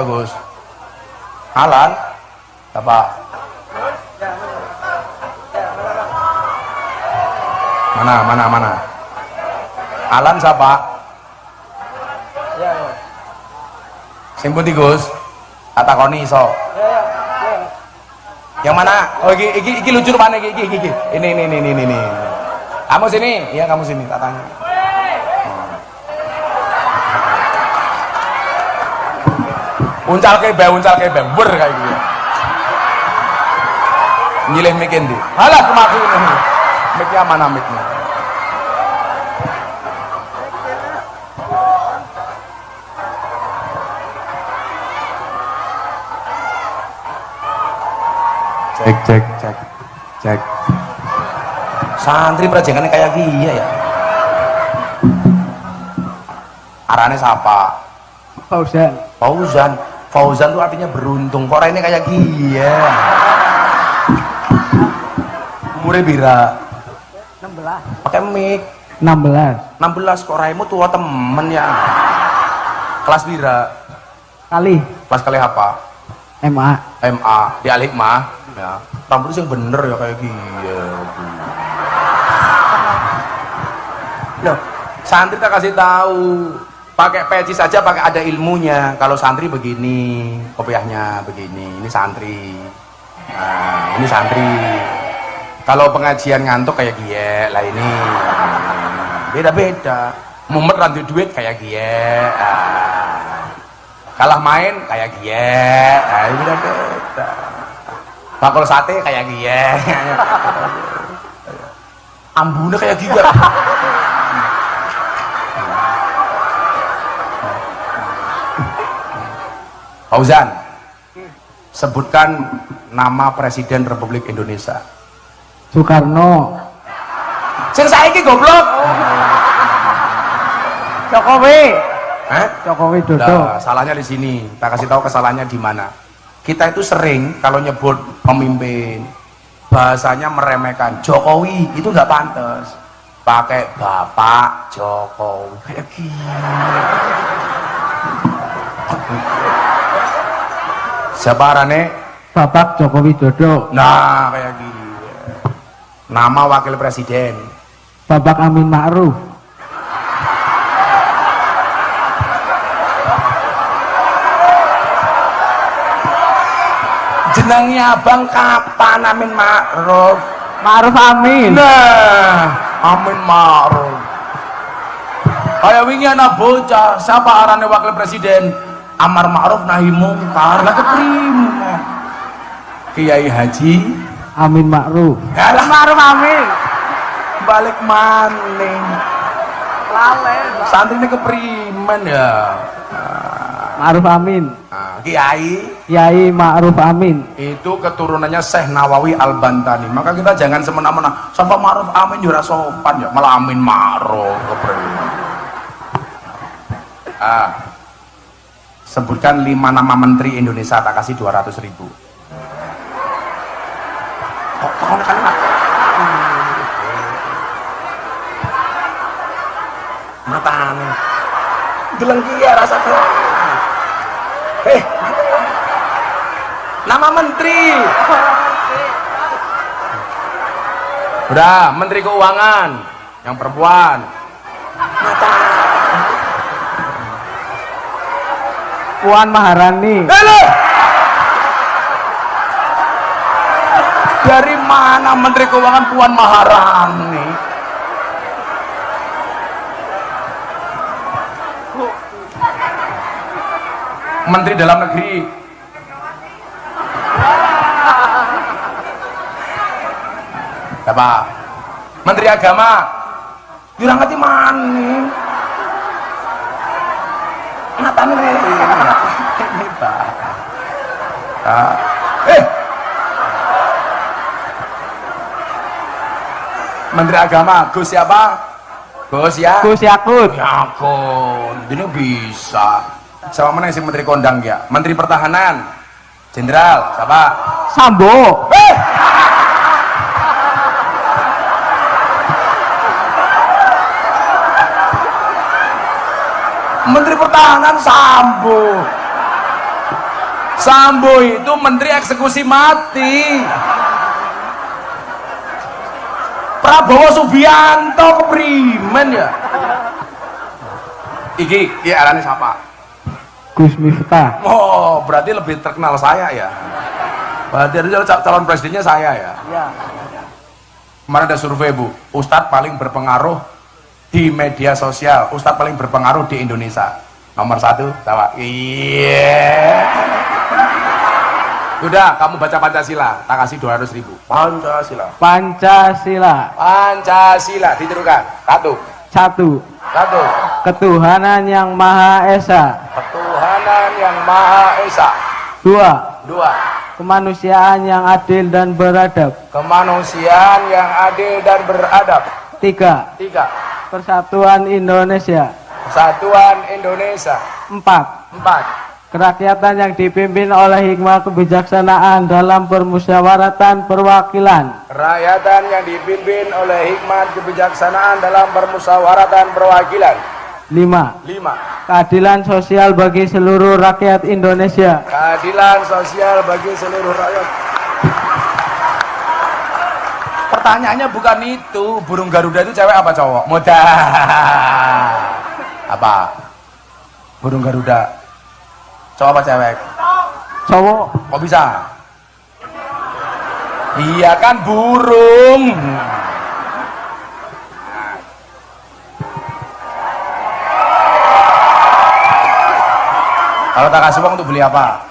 Gus? Alan? Siapa? Mana? Alan siapa? Sing pundi, Gus? Tak takoni iso. Yang mana? Oh iki lucu rupanya iki. Ini. Kamu sini? Iya, kamu sini, tak tanya. Uncal kebe, ber kayak gitu. Nyilih mic ndi? Halah kemaku ini. Mic-nya mana mic-nya? Cek. Santri prajengannya kayak gini ya. Arane siapa? Fauzan. Fauzan tuh artinya beruntung. Kok ini kayak gila. Umurnya bira 16. pakai mic 16 kok raimu tua temen ya. Kelas bira kali kelas kali apa? MA di Al-Hikmah ya. Rambutnya yang bener ya kayak gila. Loh, santri tak kasih tahu pakai peci saja, pakai ada ilmunya. Kalau santri begini kopiahnya begini, ini santri. Nah, ini santri. Kalau pengajian ngantuk kayak gie lah, ini beda-beda. Mumet rantu duit kayak gie, kalah main kayak gie, beda-beda. Bakul sate kayak gie, ambune kayak gie. Fauzan, sebutkan nama Presiden Republik Indonesia. Soekarno. Sing saiki goblok. Jokowi. Jokowi Dodo. Nah, salahnya di sini. Tak kasih tahu kesalahannya di mana. Kita itu sering kalau nyebut pemimpin bahasanya meremehkan. Jokowi itu nggak pantas. Pakai Bapak Jokowi kayak gini. Siapa arane? Bapak Jokowi Dodo. Nah, kayak gini. Nama wakil presiden Bapak Amin Ma'ruf. jenengnya abang kapan Amin Ma'ruf? Ma'ruf Amin. Nah, Amin Ma'ruf kayak wingi anak bocah siapa arane wakil presiden Amar Ma'ruf Nahi Mungkar lah keprimen Kiai Haji Amin Ma'ruf. Alah, Ma'ruf Amin. balik maning Lalen. santri ini keprimen ya. Ma'ruf Amin. Kiai Ma'ruf Amin. itu keturunannya Syekh Nawawi Al-Bantani. Maka kita jangan semena-mena sampai Ma'ruf Amin jura sopan ya, malah Amin Ma'ruf keprimen. Sebutkan 5 nama menteri Indonesia, tak kasih 200.000. Kok kan matan gelenggia rasa tuh. Nama menteri udah, menteri keuangan yang perempuan mata Puan Maharani. dari mana menteri keuangan Puan Maharani? Menteri dalam negeri apa? Menteri agama jurang hati mani matanya ini pak. Menteri agama Gus siapa? Gus Yakut. Yakut ini bisa. Sama mana sih menteri kondang ya? Menteri pertahanan jenderal siapa? Sambo. Menteri pertahanan Sambo itu menteri eksekusi mati. Prabowo Subianto keprimen ya. Iki arane siapa? Gus Miftah. Oh, berarti lebih terkenal saya ya. Berarti calon presidennya saya ya. Iya. Kemarin ada survei Bu, Ustadz paling berpengaruh di media sosial, Ustadz paling berpengaruh di Indonesia. Nomor 1, tawa. Iya. Udah, kamu baca Pancasila, tak kasih 200.000. Pancasila, diterukan. 1. Ketuhanan yang Maha Esa. 2. Kemanusiaan yang adil dan beradab. 3. Persatuan Indonesia. 4. Kerakyatan yang dipimpin oleh hikmah kebijaksanaan dalam permusyawaratan perwakilan. Kerakyatan yang dipimpin oleh hikmat kebijaksanaan dalam permusyawaratan perwakilan. 5. 5. Keadilan sosial bagi seluruh rakyat Indonesia. Keadilan sosial bagi seluruh rakyat. Pertanyaannya bukan itu, burung Garuda itu cewek apa cowok? Mudah. Apa? Burung Garuda. Cowok apa cewek? Cowok. Kok bisa? Iya kan burung. Kalau tak kasih uang untuk beli apa?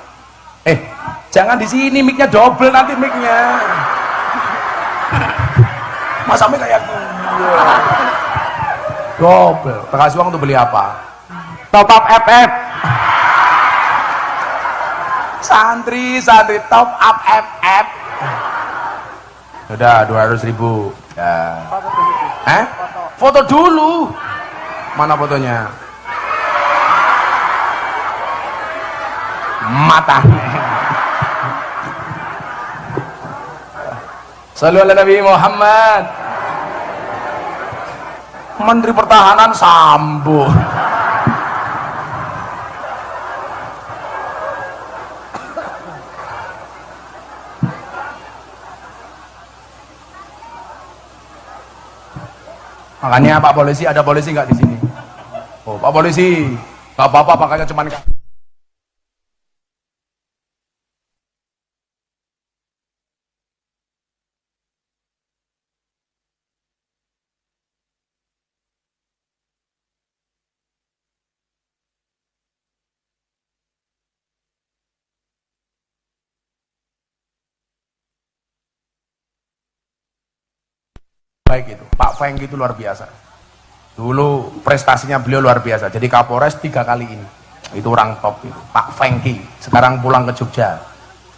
Jangan di sini, mic-nya double nanti mic-nya. Masa mic kayak gini? Double. Tak kasih uang untuk beli apa? Top up FF. Santri top up FF. Udah 200.000 ya. Foto dulu. Mana fotonya? Mata. Sallu ala Nabi Muhammad. Menteri Pertahanan Sambo. Makanya Pak Polisi, ada polisi nggak di sini? Oh, Pak Polisi, nggak apa-apa, makanya cuman baik itu. Pak Feng itu luar biasa. Dulu prestasinya beliau luar biasa. Jadi Kapolres 3 kali ini. Itu orang top itu. Pak Fengki. Sekarang pulang ke Jogja.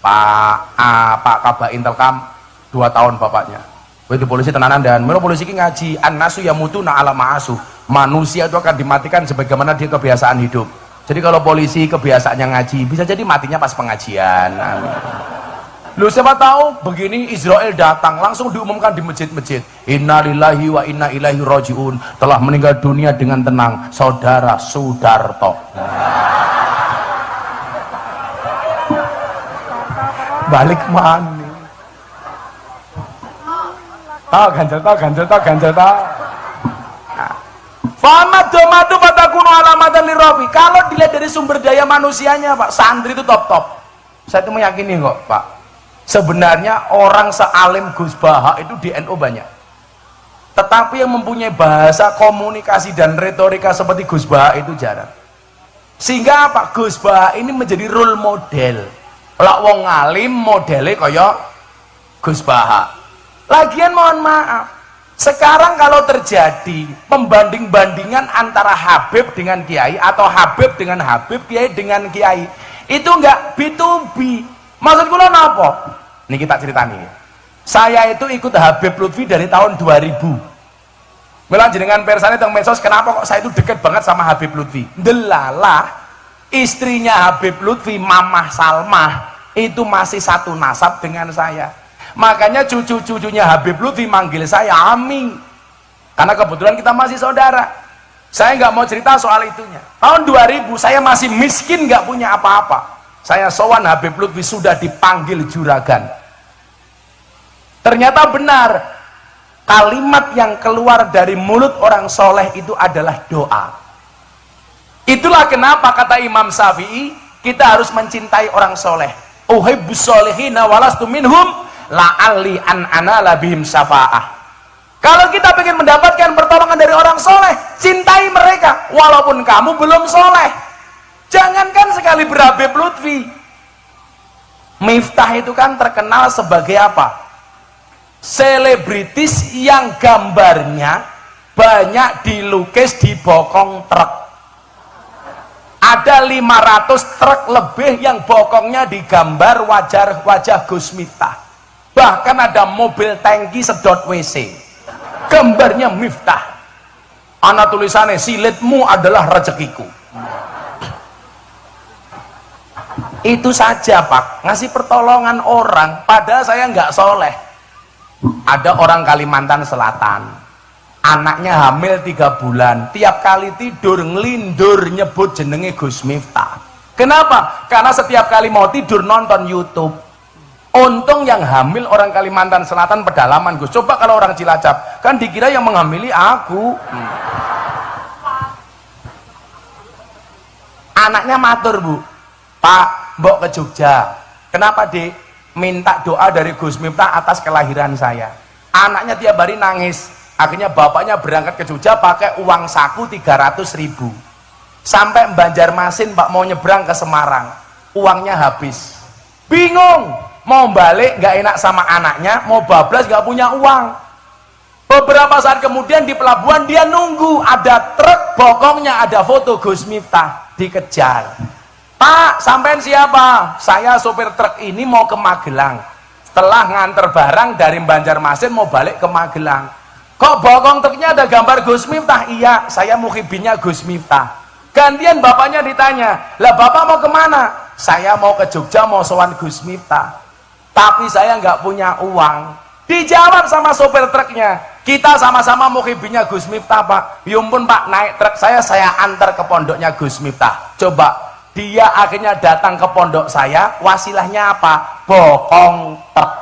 Pak Kabak Intelkam 2 tahun bapaknya. Itu polisi tenanan dan menurut polisi ini ngaji an-nasu yamutuna ala ma'asu. Manusia itu akan dimatikan sebagaimana dia kebiasaan hidup. Jadi kalau polisi kebiasaannya ngaji, bisa jadi matinya pas pengajian. Lu siapa tahu begini Israel datang langsung diumumkan di masjid-masjid. Innalillahi wa inna ilaihi rajiun. Telah meninggal dunia dengan tenang saudara Sudarto. Balik mana? Ganjel tahu. Famadu patakunu alamatan lirafi. Kalau dilihat dari sumber daya manusianya, Pak, santri itu top. Saya itu meyakini kok, Pak. Sebenarnya orang sealim Gus Baha itu di NU banyak, tetapi yang mempunyai bahasa komunikasi dan retorika seperti Gus Baha itu jarang. Sehingga Pak Gus Baha ini menjadi role model. Lak wong ngalim modele kaya Gus Baha. Lagian mohon maaf, sekarang kalau terjadi pembanding-bandingan antara Habib dengan Kiai atau Habib dengan Habib, Kiai dengan Kiai, itu enggak B2B. Maksud kula napa? Niki tak ceritani. Saya itu ikut Habib Lutfi dari tahun 2000. Mila jenengan persane teng medsos, kenapa kok saya itu dekat banget sama Habib Lutfi? Delalah istrinya Habib Lutfi, Mamah Salmah, itu masih satu nasab dengan saya. Makanya cucu-cucunya Habib Lutfi manggil saya Ami. Karena kebetulan kita masih saudara. Saya nggak mau cerita soal itunya. Tahun 2000 saya masih miskin, nggak punya apa-apa. Saya sowan Habib Lutfi sudah dipanggil juragan. Ternyata benar, kalimat yang keluar dari mulut orang soleh itu adalah doa. Itulah kenapa kata Imam Syafi'i, kita harus mencintai orang soleh. Uhibbus solihina walastu minhum la'alli an anala bihim syafa'ah. Kalau kita ingin mendapatkan pertolongan dari orang soleh, cintai mereka walaupun kamu belum soleh. Jangankan sekali berhabib Lutfi, Miftah itu kan terkenal sebagai apa? Selebritis yang gambarnya banyak dilukis di bokong truk. Ada 500 truk lebih yang bokongnya digambar wajah Gus Miftah. Bahkan ada mobil tangki sedot WC, gambarnya Miftah. Ana tulisannya, silitmu adalah rezekiku. Itu saja Pak, ngasih pertolongan orang, padahal saya nggak soleh. Ada orang Kalimantan Selatan, anaknya hamil 3 bulan, tiap kali tidur ngelindur nyebut jenenge Gus Miftah. Kenapa? Karena setiap kali mau tidur nonton YouTube. Untung yang hamil orang Kalimantan Selatan pedalaman Gus. Coba kalau orang Cilacap, kan dikira yang menghamili aku. Anaknya matur, Bu, Pak, mbok ke Jogja. Kenapa, Dek? Minta doa dari Gus Miftah atas kelahiran saya. Anaknya tiap hari nangis. Akhirnya bapaknya berangkat ke Jogja pakai uang saku 300.000. Sampai Banjarmasin Pak, mau nyebrang ke Semarang, uangnya habis. Bingung, mau balik nggak enak sama anaknya, mau bablas nggak punya uang. Beberapa saat kemudian di pelabuhan dia nunggu ada truk, bokongnya ada foto Gus Miftah, dikejar. Pak, sampean siapa? Saya sopir truk ini mau ke Magelang. Setelah nganter barang dari Banjarmasin mau balik ke Magelang. Kok bokong truknya ada gambar Gus Miftah? Iya, saya muhibinnya Gus Miftah. Gantian bapaknya ditanya, lah bapak mau kemana? Saya mau ke Jogja, mau sowan Gus Miftah. Tapi saya nggak punya uang. Dijawab sama sopir truknya, kita sama-sama muhibinnya Gus Miftah Pak. Yumpun Pak, naik truk saya antar ke pondoknya Gus Miftah. Coba, dia akhirnya datang ke pondok saya, wasilahnya apa? Bokong truk.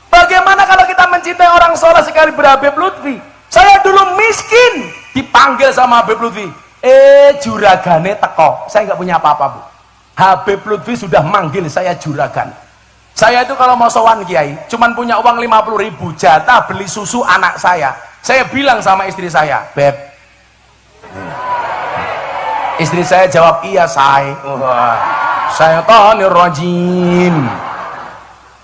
Bagaimana kalau kita mencintai orang soleh sekali berHabib Lutfi? Saya dulu miskin, dipanggil sama Habib Lutfi, juragane teko. Saya nggak punya apa-apa, Bu. Habib Lutfi sudah manggil saya juragan. Saya itu kalau mau sowan kiai cuman punya uang 50.000 jatah beli susu anak saya. Saya bilang sama istri saya, Beb. Istri saya jawab, iya say. Saya tahanir rajim.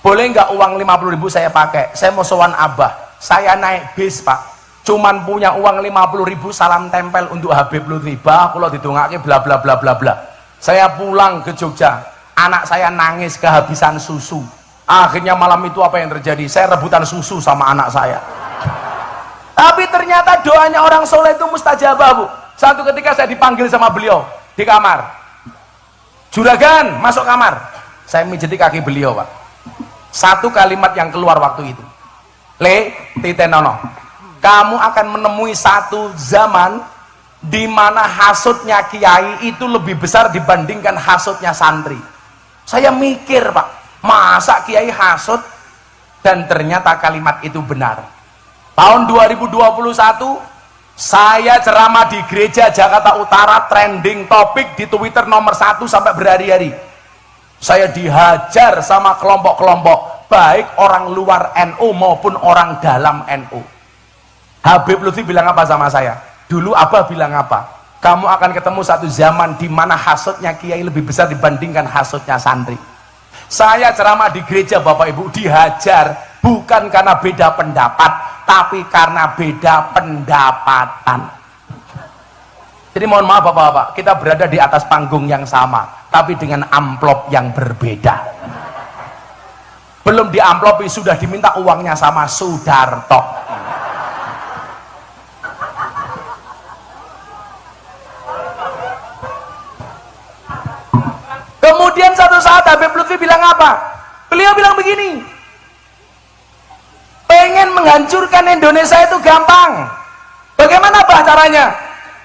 Boleh nggak uang 50.000 saya pakai? Saya mau sowan Abah. Saya naik bis Pak, cuman punya uang 50.000 salam tempel untuk Habib Lutfi. Bah, kalau didongake bla bla bla bla bla. Saya pulang ke Jogja, anak saya nangis kehabisan susu. Akhirnya malam itu apa yang terjadi? Saya rebutan susu sama anak saya. Tapi ternyata doanya orang soleh itu mustajabah, Bu. Satu ketika saya dipanggil sama beliau di kamar. Juragan, masuk kamar. Saya mijeti kaki beliau, Pak. Satu kalimat yang keluar waktu itu. Le, titenono. Kamu akan menemui satu zaman di mana hasutnya kiai itu lebih besar dibandingkan hasutnya santri. Saya mikir, Pak, masa kiai hasut? Dan ternyata kalimat itu benar. Tahun 2021 saya ceramah di gereja Jakarta Utara, trending topik di Twitter nomor 1 sampai berhari-hari. Saya dihajar sama kelompok-kelompok, baik orang luar NU maupun orang dalam NU. Habib Lutfi bilang apa sama saya? Dulu Abah bilang apa? Kamu akan ketemu satu zaman di mana hasutnya kiai lebih besar dibandingkan hasutnya santri. Saya ceramah di gereja Bapak Ibu dihajar bukan karena beda pendapat, tapi karena beda pendapatan. Jadi mohon maaf Bapak-bapak, kita berada di atas panggung yang sama, tapi dengan amplop yang berbeda. Belum diamplopi sudah diminta uangnya sama Sudarto. Kemudian satu saat Habib Lutfi bilang apa? Beliau bilang begini, pengen menghancurkan Indonesia itu gampang. Bagaimana caranya?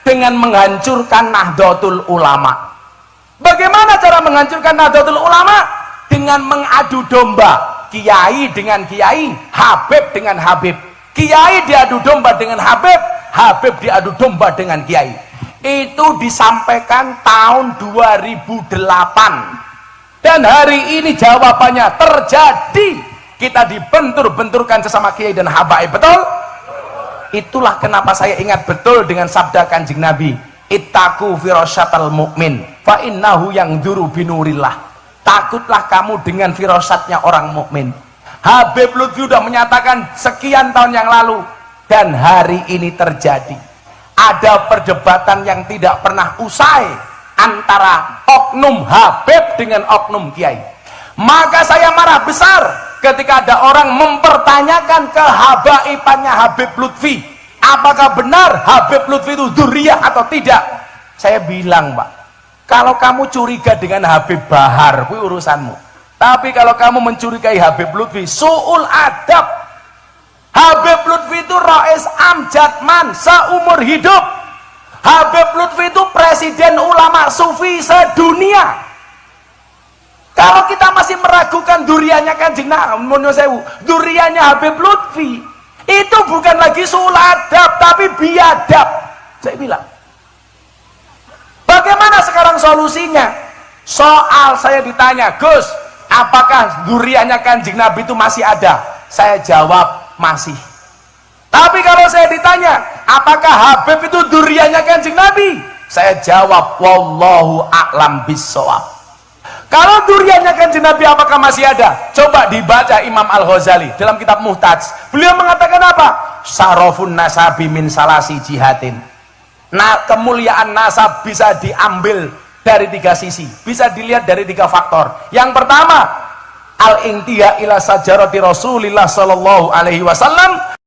Dengan menghancurkan Nahdlatul Ulama. Bagaimana cara menghancurkan Nahdlatul Ulama? Dengan mengadu domba, kiai dengan kiai, Habib dengan Habib. Kiai diadu domba dengan Habib, Habib diadu domba dengan kiai. Itu disampaikan tahun 2008. Dan hari ini jawabannya terjadi. Kita dibentur-benturkan sesama kiai dan habaib, betul? Itulah kenapa saya ingat betul dengan sabda Kanjeng Nabi, ittaqu firasyatal mukmin fa innahu yangduru binurillah. Takutlah kamu dengan firasatnya orang mukmin. Habib Lutfi sudah menyatakan sekian tahun yang lalu, dan hari ini terjadi. Ada perdebatan yang tidak pernah usai antara oknum Habib dengan oknum kiai. Maka saya marah besar ketika ada orang mempertanyakan kehabaibannya Habib Lutfi. Apakah benar Habib Lutfi itu dzurriyah atau tidak? Saya bilang, Pak, Kalau kamu curiga dengan Habib Bahar, itu urusanmu. Tapi kalau kamu mencurigai Habib Lutfi, su'ul adab. Habib Lutfi itu Rais Amjad Man seumur hidup. Habib Lutfi itu presiden ulama sufi sedunia. Kalau kita masih meragukan duriannya Kanjeng Nabi, duriannya Habib Lutfi, itu bukan lagi su'ul adab, tapi biadab. Saya bilang, bagaimana sekarang solusinya? Soal saya ditanya, Gus, apakah duriannya Kanjeng Nabi itu masih ada? Saya jawab, masih. Tapi kalau saya ditanya, apakah Habib itu duriannya Kanjeng Nabi? Saya jawab, wallahu a'lam bissawab. Kalau duriannya Kanjeng Nabi apakah masih ada? Coba dibaca Imam Al-Ghazali dalam kitab Muhtaj. Beliau mengatakan apa? Sarofun nasabi min salasi jihatin. Nah, kemuliaan nasab bisa diambil dari 3 sisi, bisa dilihat dari 3 faktor. Yang pertama, al-intiha ila sajarati Rasulillah sallallahu alaihi wasallam.